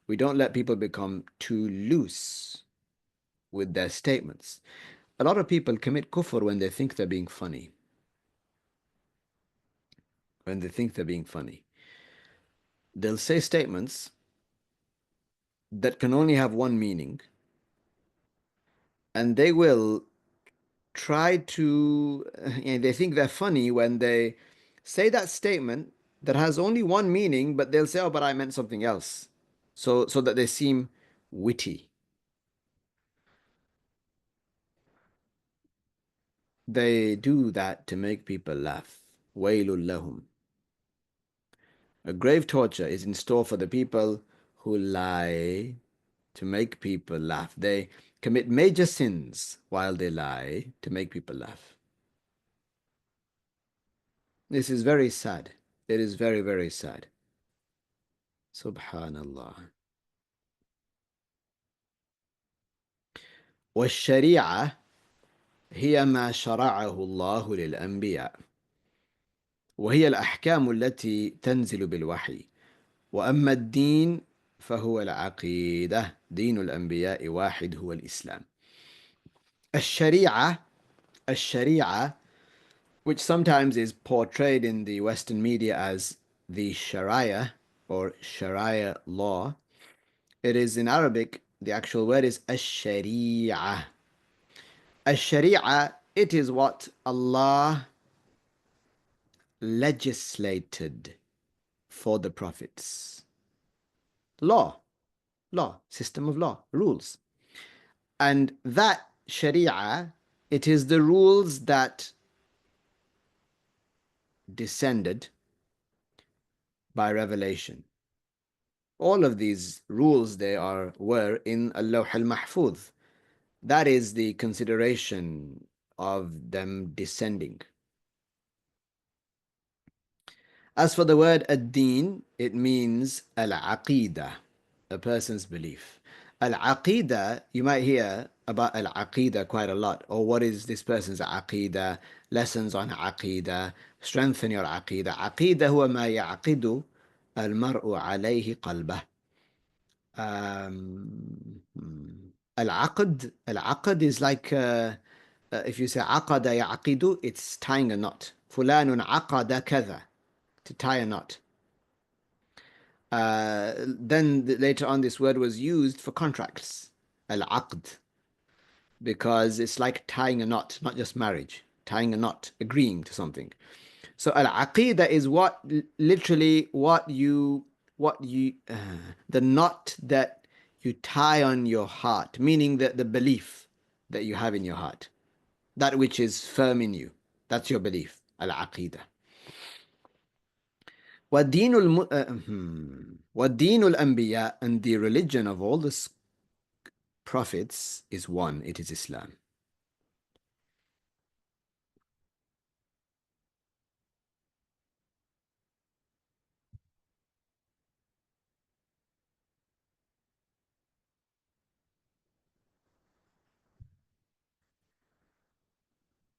We don't let people become too loose with their statements. A lot of people commit kufr when they think they're being funny. When they think they're being funny. They'll say statements that can only have one meaning, and they will try to, they think they're funny when they say that statement that has only one meaning, but they'll say, oh, but I meant something else. So that they seem witty. They do that to make people laugh. Wailul lahum. A grave torture is in store for the people who lie to make people laugh. They commit major sins while they lie to make people laugh. This is very sad. It is very, very sad. Subhanallah. والشريعة هي ما شرعه الله للأنبياء وهي الأحكام التي تنزل بالوحي وأما الدين فهو العقيدة دين الأنبياء واحد هو الإسلام. الشريعة which sometimes is portrayed in the Western media as the Sharia or Sharia law, it is in Arabic, the actual word is Ash-Sharia. Ash-Sharia, it is what Allah legislated for the prophets. Law. law, system of law, rules. And that Sharia, it is the rules that descended by revelation. All of these rules were in Al-Lawh al-Mahfuz. That is the consideration of them descending. As for the word ad-din, it means al-aqidah, a person's belief. Al-aqidah, you might hear about al-aqidah quite a lot. Or what is this person's aqidah? Lessons on aqidah. Strengthen your aqidah. Aqidah huwa ma ya'qidu al-mar'u alayhi qalbah. Al-aqd is like if you say aqada ya'qidu, it's tying a knot. Fulanun aqada kadha, to tie a knot. Then later on, this word was used for contracts, al-aqd, because it's like tying a knot, not just marriage, tying a knot, agreeing to something. So al-aqidah is literally the knot that you tie on your heart, meaning that the belief that you have in your heart, that which is firm in you, that's your belief, al-aqidah. وَدِينُ الْأَنْبِيَاء, and the religion of all the prophets is one, it is Islam.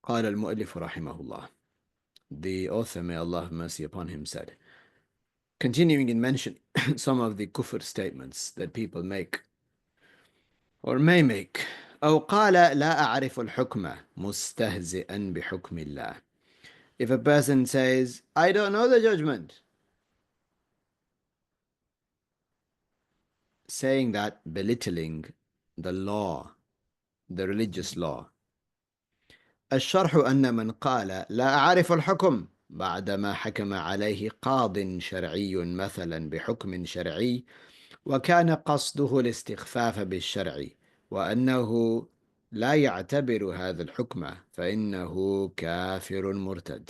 قال المؤلف رحمه الله. The author, may Allah have mercy upon him, said, continuing in mentioning some of the kufr statements that people make or may make. أو قال لا أعرف الحكم مستهزئا بحكم الله. If a person says, I don't know the judgment, saying that, belittling the law, the religious law. الشرح أن من قال لا أعرف الحكم بعدما حكم عليه قاض شرعي مثلا بحكم شرعي وكان قصده الاستخفاف بالشرع وأنه لا يعتبر هذا الحكم فإنه كافر مرتد.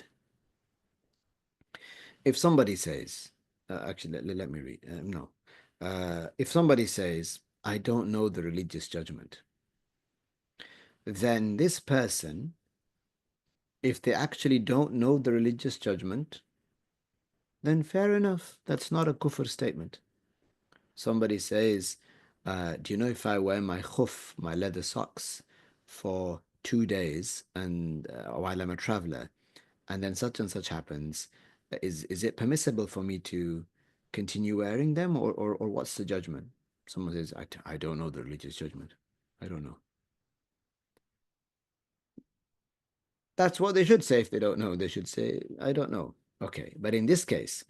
If somebody says, actually let me read, no. If somebody says, I don't know the religious judgment, then this person, if they actually don't know the religious judgment, then fair enough. That's not a kufr statement. Somebody says, do you know if I wear my khuf, my leather socks, for 2 days and while I'm a traveler, and then such and such happens, is it permissible for me to continue wearing them, or what's the judgment? Someone says, I don't know the religious judgment. I don't know. That's what they should say. If they don't know, they should say, I don't know. Okay, but in this case,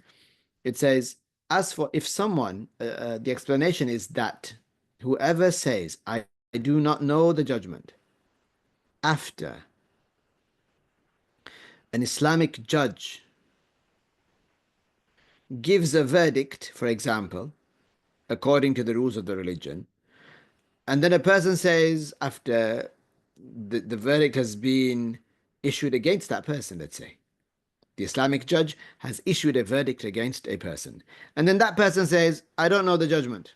it says, as for if someone, the explanation is that whoever says, I do not know the judgment, after an Islamic judge gives a verdict, for example, according to the rules of the religion, and then a person says, after the verdict has been issued against that person, let's say, the Islamic judge has issued a verdict against a person, and then that person says, I don't know the judgment,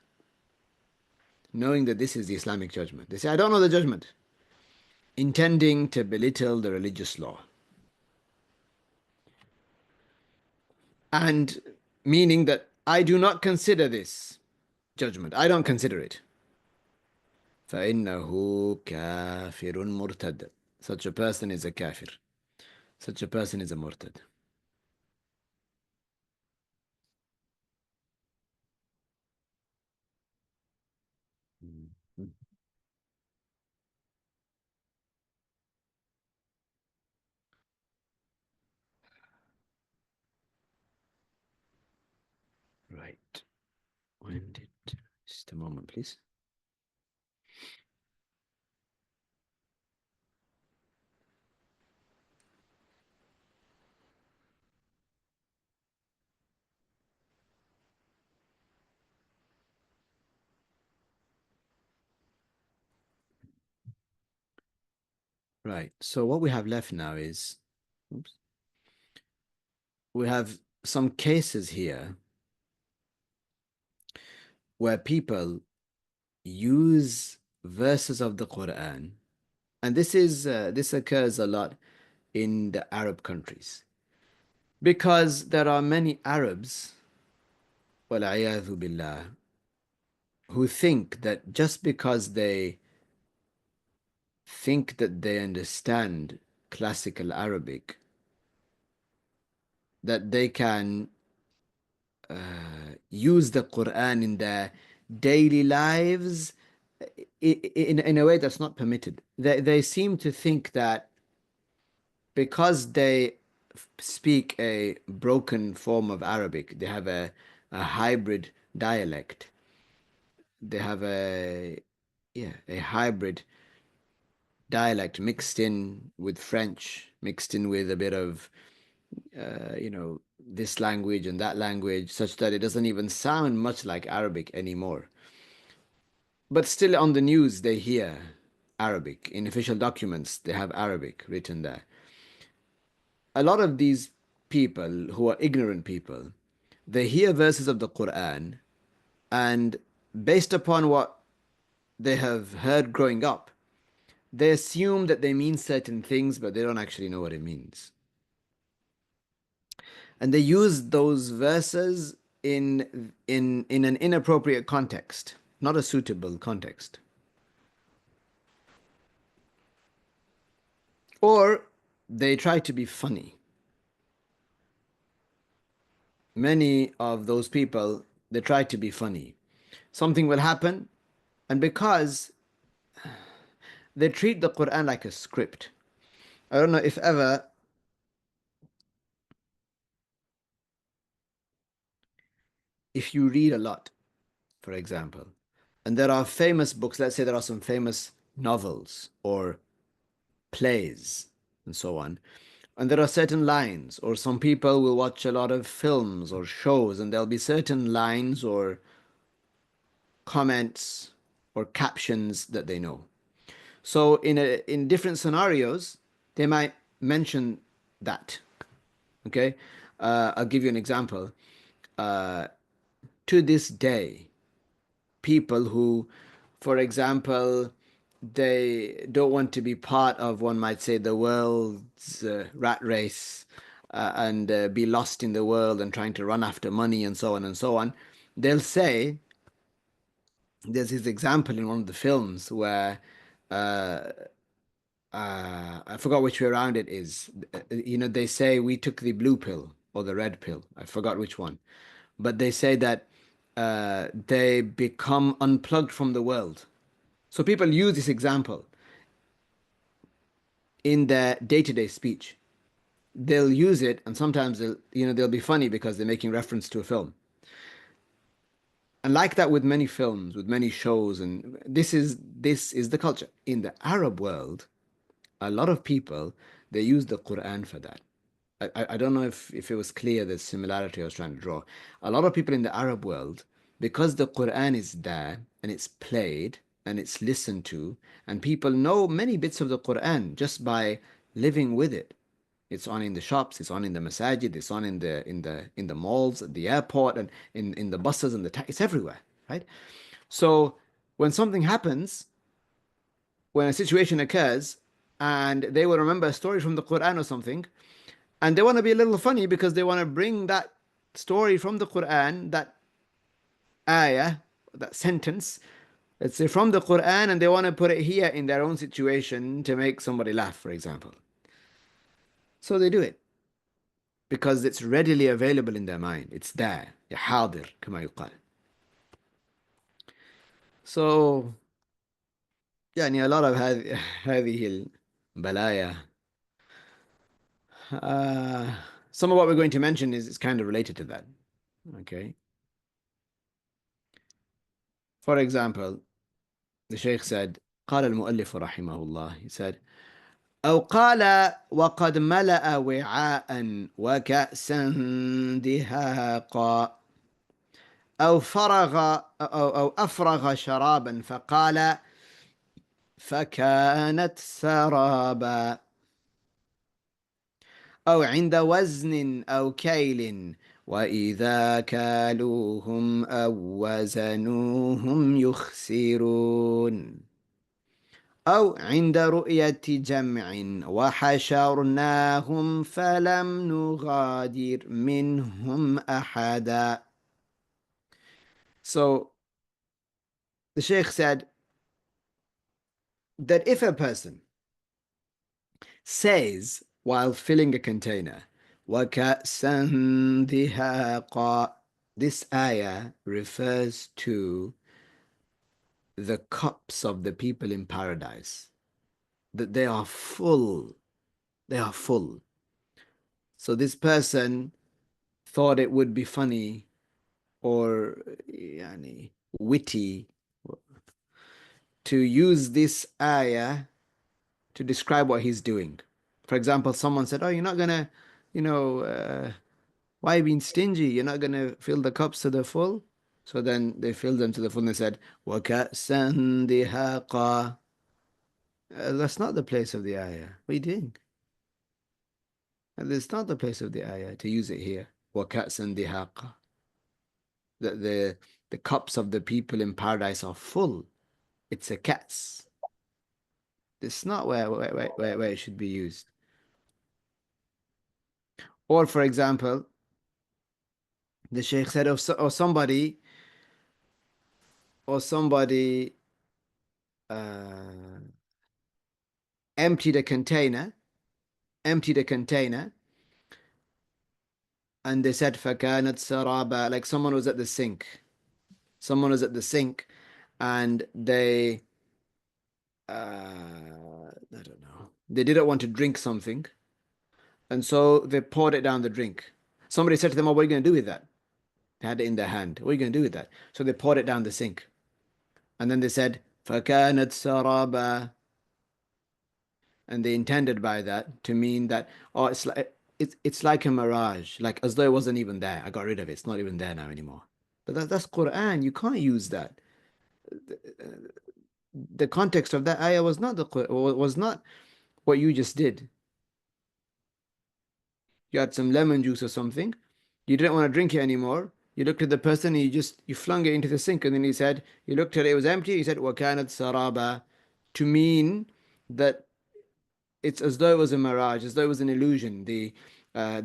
knowing that this is the Islamic judgment. They say, I don't know the judgment, intending to belittle the religious law. And meaning that I do not consider this judgment. I don't consider it. فَإِنَّهُ كَافِرٌ مُرْتَدٌ. Such a person is a kafir. Such a person is a murtad. Right. When did... Just a moment, please. Right. So what we have left now is, oops, we have some cases here where people use verses of the Quran, and this occurs a lot in the Arab countries because there are many Arabs, وَالْعِيَاذُ billah, who think that just because they think that they understand classical Arabic, that they can use the Quran in their daily lives in a way that's not permitted. They seem to think that because they speak a broken form of Arabic, they have a hybrid dialect. They have a hybrid dialect mixed in with French, mixed in with a bit of this language and that language, such that it doesn't even sound much like Arabic anymore. But still, on the news, they hear Arabic. In official documents, they have Arabic written there. A lot of these people who are ignorant people, they hear verses of the Quran, and based upon what they have heard growing up, they assume that they mean certain things, but they don't actually know what it means. And they use those verses in an inappropriate context, not a suitable context. Or they try to be funny. Many of those people, they try to be funny. Something will happen, and because they treat the Quran like a script. I don't know if ever if you read a lot, for example, and there are famous books, let's say there are some famous novels or plays and so on, and there are certain lines, or some people will watch a lot of films or shows, and there'll be certain lines or comments or captions that they know. So in different scenarios, they might mention that. Okay, I'll give you an example. To this day, people who, for example, they don't want to be part of, one might say, the world's rat race, and be lost in the world and trying to run after money and so on and so on. They'll say, there's this example in one of the films where uh, I forgot which way around it is. They say we took the blue pill or the red pill. I forgot which one. But they say that they become unplugged from the world. So people use this example in their day-to-day speech. They'll use it, and sometimes they'll be funny because they're making reference to a film. And like that with many films, with many shows, and this is the culture. In the Arab world, a lot of people, they use the Quran for that. I don't know if it was clear the similarity I was trying to draw. A lot of people in the Arab world, because the Quran is there and it's played and it's listened to, and people know many bits of the Quran just by living with it. It's on in the shops, it's on in the masajid, it's on in the malls, at the airport, and in the buses and it's everywhere, right? So when something happens, when a situation occurs, and they will remember a story from the Quran or something, and they want to be a little funny because they want to bring that story from the Quran, that ayah, that sentence, let's say from the Quran, and they want to put it here in their own situation to make somebody laugh, for example. So they do it because it's readily available in their mind. It's there. يا حاضر كما يقال. So يعني a lot of هذه البلايا. Some of what we're going to mention is kind of related to that. Okay. For example, the Shaykh said, قال المؤلف رحمه الله, he said, أو قال وقد ملأ وعاء وكأسا دهاقا أو أفرغ شرابا فقال فكانت سرابا أو عند وزن أو كيل وإذا كالوهم أو وزنوهم يخسرون أو عند رؤية جمع وحشرناهم فلم نغادر منهم أحدا. So the Sheikh said that if a person says while filling a container, وَكَأْسًا دِهَاقًا, this ayah refers to the cups of the people in paradise, that they are full. They are full. So this person thought it would be funny or witty to use this ayah to describe what he's doing. For example, someone said, "Oh, you're not gonna, you know, why are you being stingy? You're not gonna fill the cups to the full." So then they filled them to the full and they said, وَكَأْسًا دِهَاقًا. That's not the place of the ayah. What are you doing? That's not the place of the ayah to use it here. وَكَأْسًا دِهَاقًا. The cups of the people in paradise are full. It's a kas. It's not where it should be used. Or for example, the Shaykh said, or somebody emptied a container, and they said فَكَانَتْ سَرَابًا, like someone was at the sink. Someone was at the sink and they, I don't know, they didn't want to drink something. And so they poured it down the drink. Somebody said to them, "Oh, what are you going to do with that?" They had it in their hand. "What are you going to do with that?" So they poured it down the sink. And then they said, فَكَانَتْ سَرَابًا. And they intended by that to mean that, oh, it's like a mirage, like as though it wasn't even there. I got rid of it. It's not even there now anymore. But that's Quran. You can't use that. The context of that ayah was not what you just did. You had some lemon juice or something. You didn't want to drink it anymore. You looked at the person and you flung it into the sink. And then he said, you looked at it, it was empty. He said, وَكَانَتْ سَرَابًا, to mean that it's as though it was a mirage, as though it was an illusion. The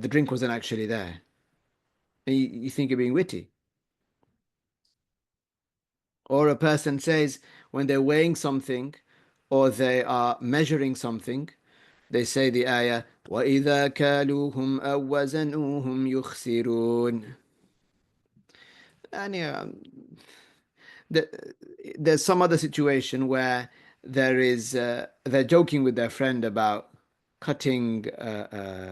drink wasn't actually there. And you think you're being witty. Or a person says when they're weighing something or they are measuring something, they say the ayah, وَإِذَا كَالُوهُمْ أَوْ وَزَنُوهُمْ يُخْسِرُونَ. And there's some other situation where they're joking with their friend about cutting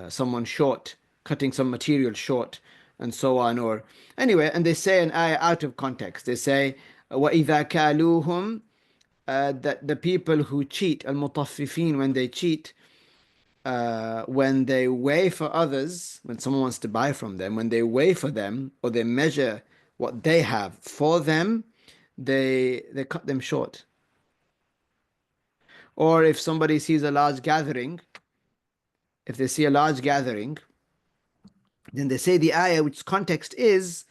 someone short, cutting some material short, and so on. Or anyway, and they say an ayah out of context. They say, وَإِذَا كَالُوهُمْ, that the people who cheat, al-mutaffifin, when they cheat, when they weigh for others, when someone wants to buy from them, when they weigh for them or they measure what they have for them, they cut them short. Or if somebody sees a large gathering, if they see a large gathering, then they say the ayah, which context is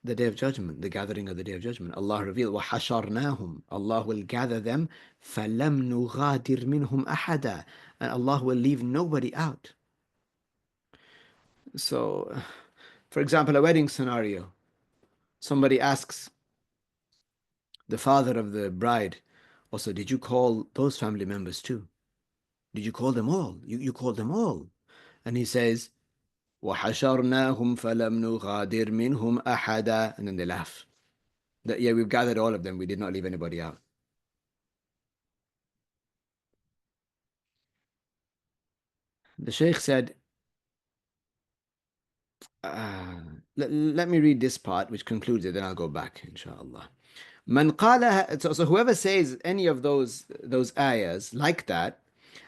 the Day of Judgment, the gathering of the Day of Judgment. Allah revealed, وَحَشَرْنَاهُمْ, Allah will gather them, فَلَمْ نُغَادِرْ مِنْهُمْ أَحَدًا, and Allah will leave nobody out. So, for example, a wedding scenario. Somebody asks the father of the bride, also, did you call those family members too? Did you call them all? You called them all. And he says, وَحَشَرْنَاهُمْ فَلَمْ نُغَادِرْ مِنْهُمْ أَحَدًا. And then they laugh. That, yeah, we've gathered all of them. We did not leave anybody out. The Shaykh said, let me read this part, which concludes it, then I'll go back, inshallah. Man qala, so whoever says any of those ayahs like that,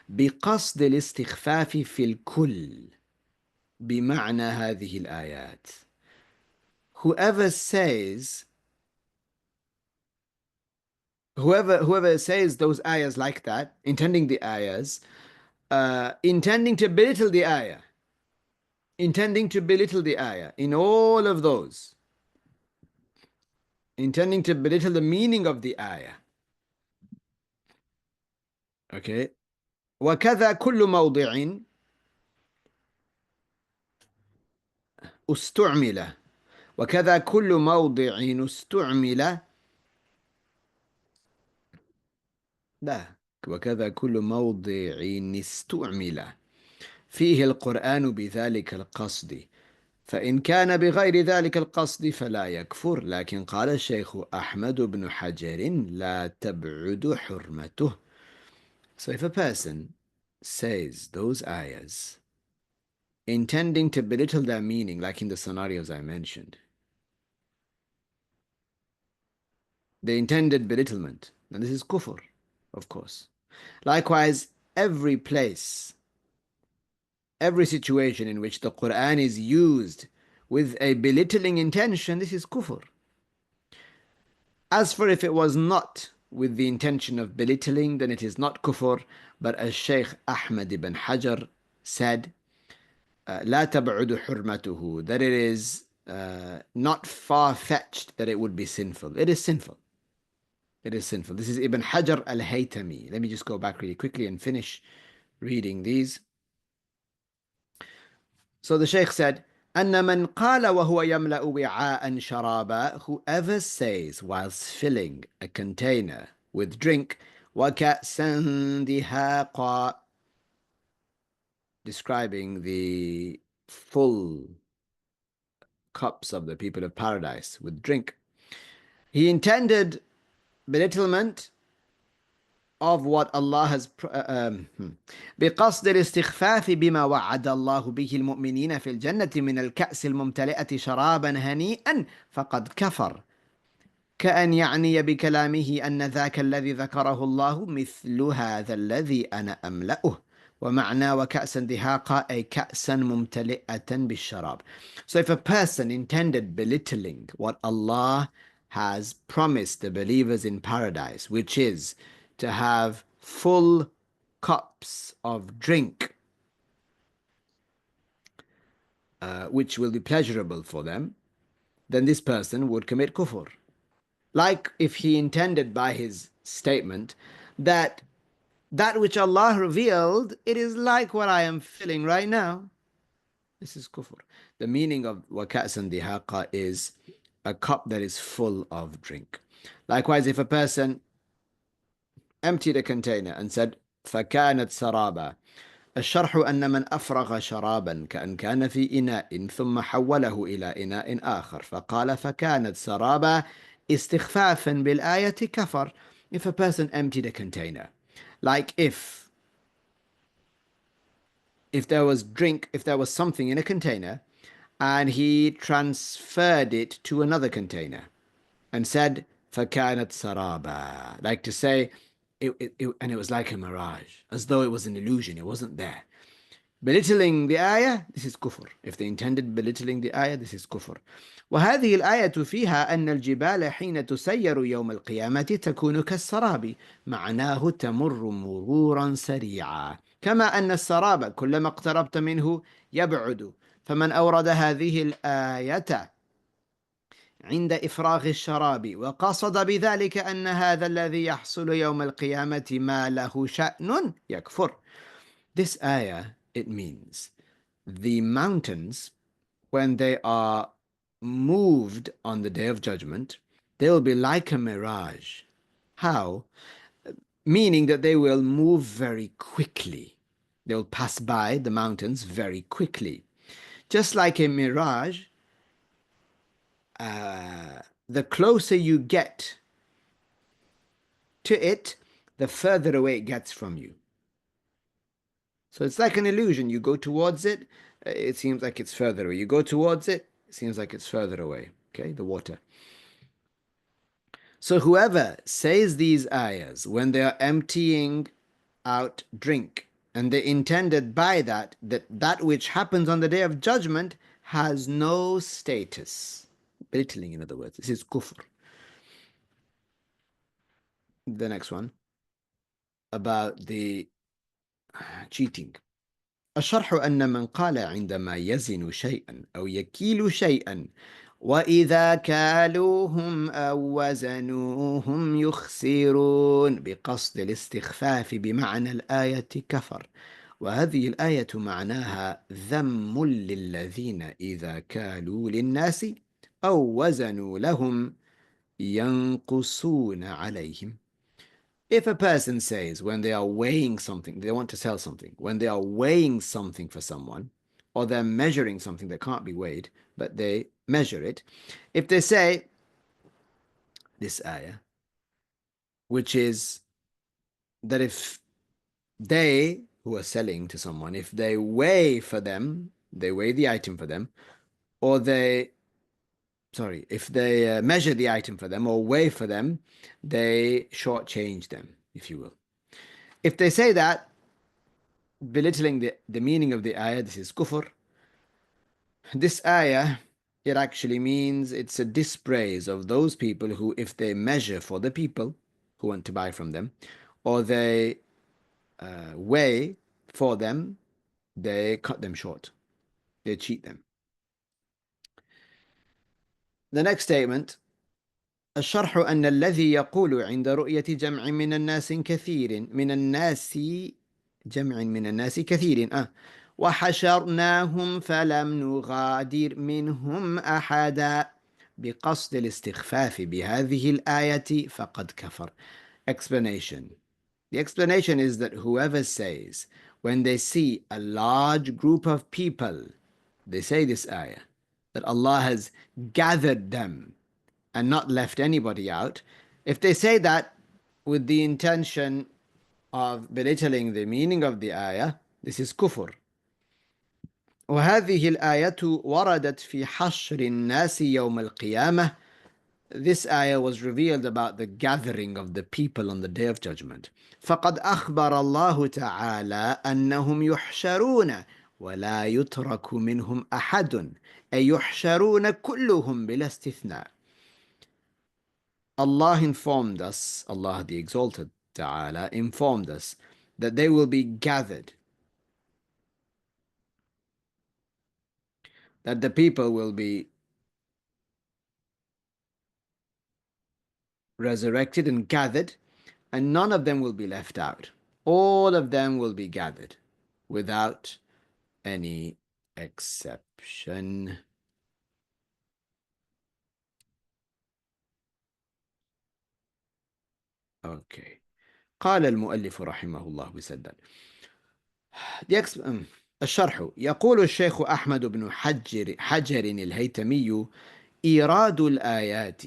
بقصد الاستخفاف في الكل بمعنى هذه الآيات. Whoever says whoever says those ayahs like that, intending the ayahs, intending to belittle the ayah, in all of those, intending to belittle the meaning of the ayah. Okay. وكذا كل موضع استعمل وكذا كل موضع استعمل لا وكذا كل موضع استعمل فيه القرآن بذلك القصد فإن كان بغير ذلك القصد فلا يكفر لكن قال الشيخ أحمد بن حجر لا تبعد حرمته. So if a person says those ayahs intending to belittle their meaning, like in the scenarios I mentioned, the intended belittlement, and this is kufr, of course. Likewise, every place, every situation in which the Quran is used with a belittling intention, this is kufr. As for if it was not with the intention of belittling, then it is not kufr, but as Shaykh Ahmad ibn Hajar said, لا تبعد حرمته, that it is not far-fetched that it would be sinful. It is sinful. It is sinful. This is Ibn Hajar al-Haytami. Let me just go back really quickly and finish reading these. So the Shaykh said, أن من قال وهو يملأ وعاء شرابا, whoever says whilst filling a container with drink, وكأسا دهاقا, describing the full cups of the people of paradise with drink, he intended belittlement of what Allah has بقصد الاستخفاف بما وعد الله به المؤمنين في الجنة من الكأس الممتلئة شرابا هنيئا فقد كفر كأن يعني بكلامه أن ذاك الذي ذكره الله مثل هذا الذي أنا أملأه ومعنى وكأسا دهاقا أي كأسا ممتلئة بالشراب. So if a person intended belittling what Allah has promised the believers in paradise, which is to have full cups of drink, which will be pleasurable for them, then this person would commit kufr. Like if he intended by his statement that which Allah revealed, it is like what I am feeling right now. This is kufr. The meaning of وَكَأْسًا دِهَاقًا is a cup that is full of drink. Likewise, if a person emptied a container and said فكانت سرابا, الشرح أن من أفرغ شرابا كأن كان في إناء ثم حوله إلى إناء آخر فقال فكانت سرابا استخفافا بالآية كفر. If a person emptied a container, like if there was drink, if there was something in a container and he transferred it to another container and said فكانت سرابا, like to say and it was like a mirage, as though it was an illusion, it wasn't there. Belittling the ayah, this is kufr. If they intended belittling the ayah, this is kufr. وهذه الآية فيها أن الجبال حين تسير يوم القيامة تكون كالسراب معناه تمر مرورا سريعا كما أن السراب كلما اقتربت منه يبعد. فمن أورد هذه الآية عند إفراغ الشراب وقصد بذلك أن هذا الذي يحصل يوم القيامة ما له شأن يكفر. This ayah, it means the mountains, when they are moved on the day of judgment, they will be like a mirage. How? Meaning that they will move very quickly. They will pass by the mountains very quickly. Just like a mirage, the closer you get to it, the further away it gets from you. So it's like an illusion. You go towards it, it seems like it's further away. You go towards it, it seems like it's further away. Okay, the water. So whoever says these ayahs when they are emptying out drink, and they intended by that which happens on the day of judgment has no status. Belittling, in other words. This is kufr. the next one about the cheating. الشرح أن من قال عندما يزن شيئا أو يكيل شيئا وإذا كالوهم أو وزنوهم يخسرون بقصد الاستخفاف بمعنى الآية كفر، وهذه الآية معناها ذم للذين إذا كالوا للناس أو وزنوا لهم ينقصون عليهم. If a person says when they are weighing something, they want to sell something, when they are weighing something for someone, or they're measuring something that can't be weighed, but they measure it, if they say this ayah, which is that if they who are selling to someone, if they weigh for them, they weigh the item for them, or if they measure the item for them or weigh for them, they shortchange them, if you will. If they say that, belittling the meaning of the ayah, this is kufr. This ayah, it actually means it's a dispraise of those people who, if they measure for the people who want to buy from them, or they weigh for them, they cut them short. They cheat them. The next statement, الشرح أن الذي يقول عند رؤية جمع من الناس كثير وحشرناهم فلم نغادر منهم أحدا بقصد الاستخفاف بهذه الآية فقد كفر. Explanation. The explanation is that whoever says when they see a large group of people, they say this ayah, that Allah has gathered them and not left anybody out. If they say that with the intention of belittling the meaning of the ayah, this is kufr. وهذه الآية وردت في حشر الناس يوم القيامة. This ayah was revealed about the gathering of the people on the day of judgment. فقد أخبر الله تعالى أنهم يحشرون ولا يترك منهم أحد، أي يحشرون كلهم بلا استثناء. Allah informed us, Allah the Exalted Ta'ala informed us that they will be gathered, that the people will be resurrected and gathered, and none of them will be left out. All of them will be gathered without any exception. Okay. قال المؤلف رحمه الله بسدد. الشرح يقول الشيخ أحمد بن حجر الهيتمي إيراد الآيات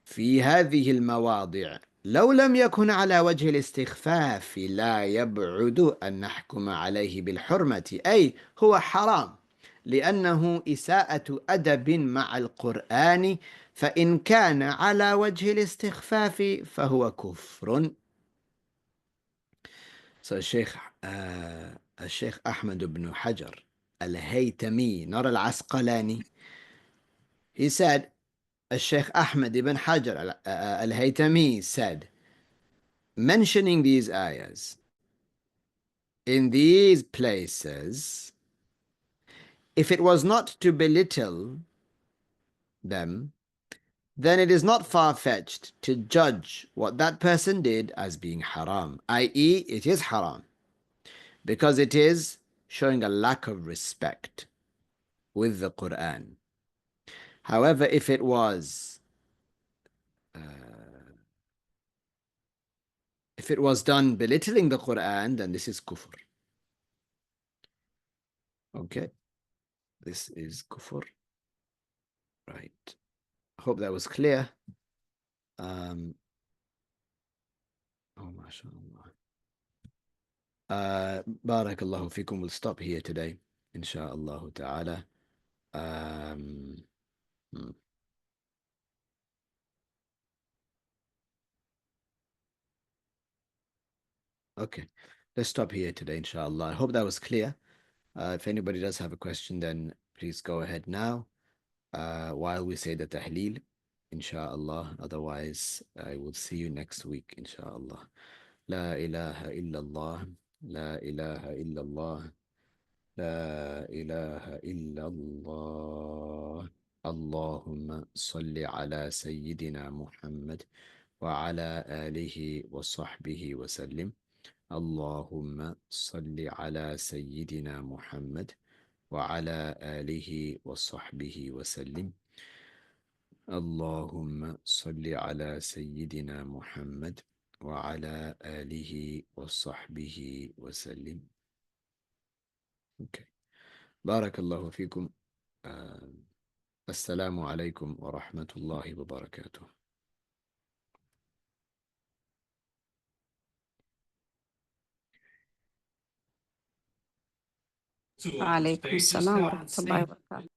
في هذه المواضع لو لم يكن على وجه الاستخفاف لا يبعد أن نحكم عليه بالحرمة، أي هو حرام لأنه إساءة أدب مع القرآن، فإن كان على وجه الاستخفاف فهو كفر. So الشيخ أحمد بن حجر الهيتمي not العسقلاني, he said, Sheikh Ahmed ibn Hajar al-Haytami said, mentioning these ayahs in these places, if it was not to belittle them, then it is not far-fetched to judge what that person did as being haram, i.e. it is haram, because it is showing a lack of respect with the Quran. However, if it was done belittling the Quran, then this is kufr. Okay, this is kufr. Right. I hope that was clear. Oh, mashallah. Barakallahu fikum. We'll stop here today, inshallah ta'ala. Okay, let's stop here today, inshallah. I hope that was clear. If anybody does have a question, then please go ahead now while we say the tahleel. inshallah. Otherwise, I will see you next week, inshallah. La ilaha illallah, la ilaha illallah, la ilaha illallah. Allahumma salli ala Sayyidina Muhammad wa ala alihi wa sahbihi wa sallim. Allahumma salli ala Sayyidina Muhammad wa ala alihi wa sahbihi wa sallim. اللهم صل على سيدنا محمد وعلى آله وصحبه وسلم. Okay. بارك الله فيكم. السلام عليكم ورحمة الله وبركاته. وعليكم السلام ورحمة الله وبركاته.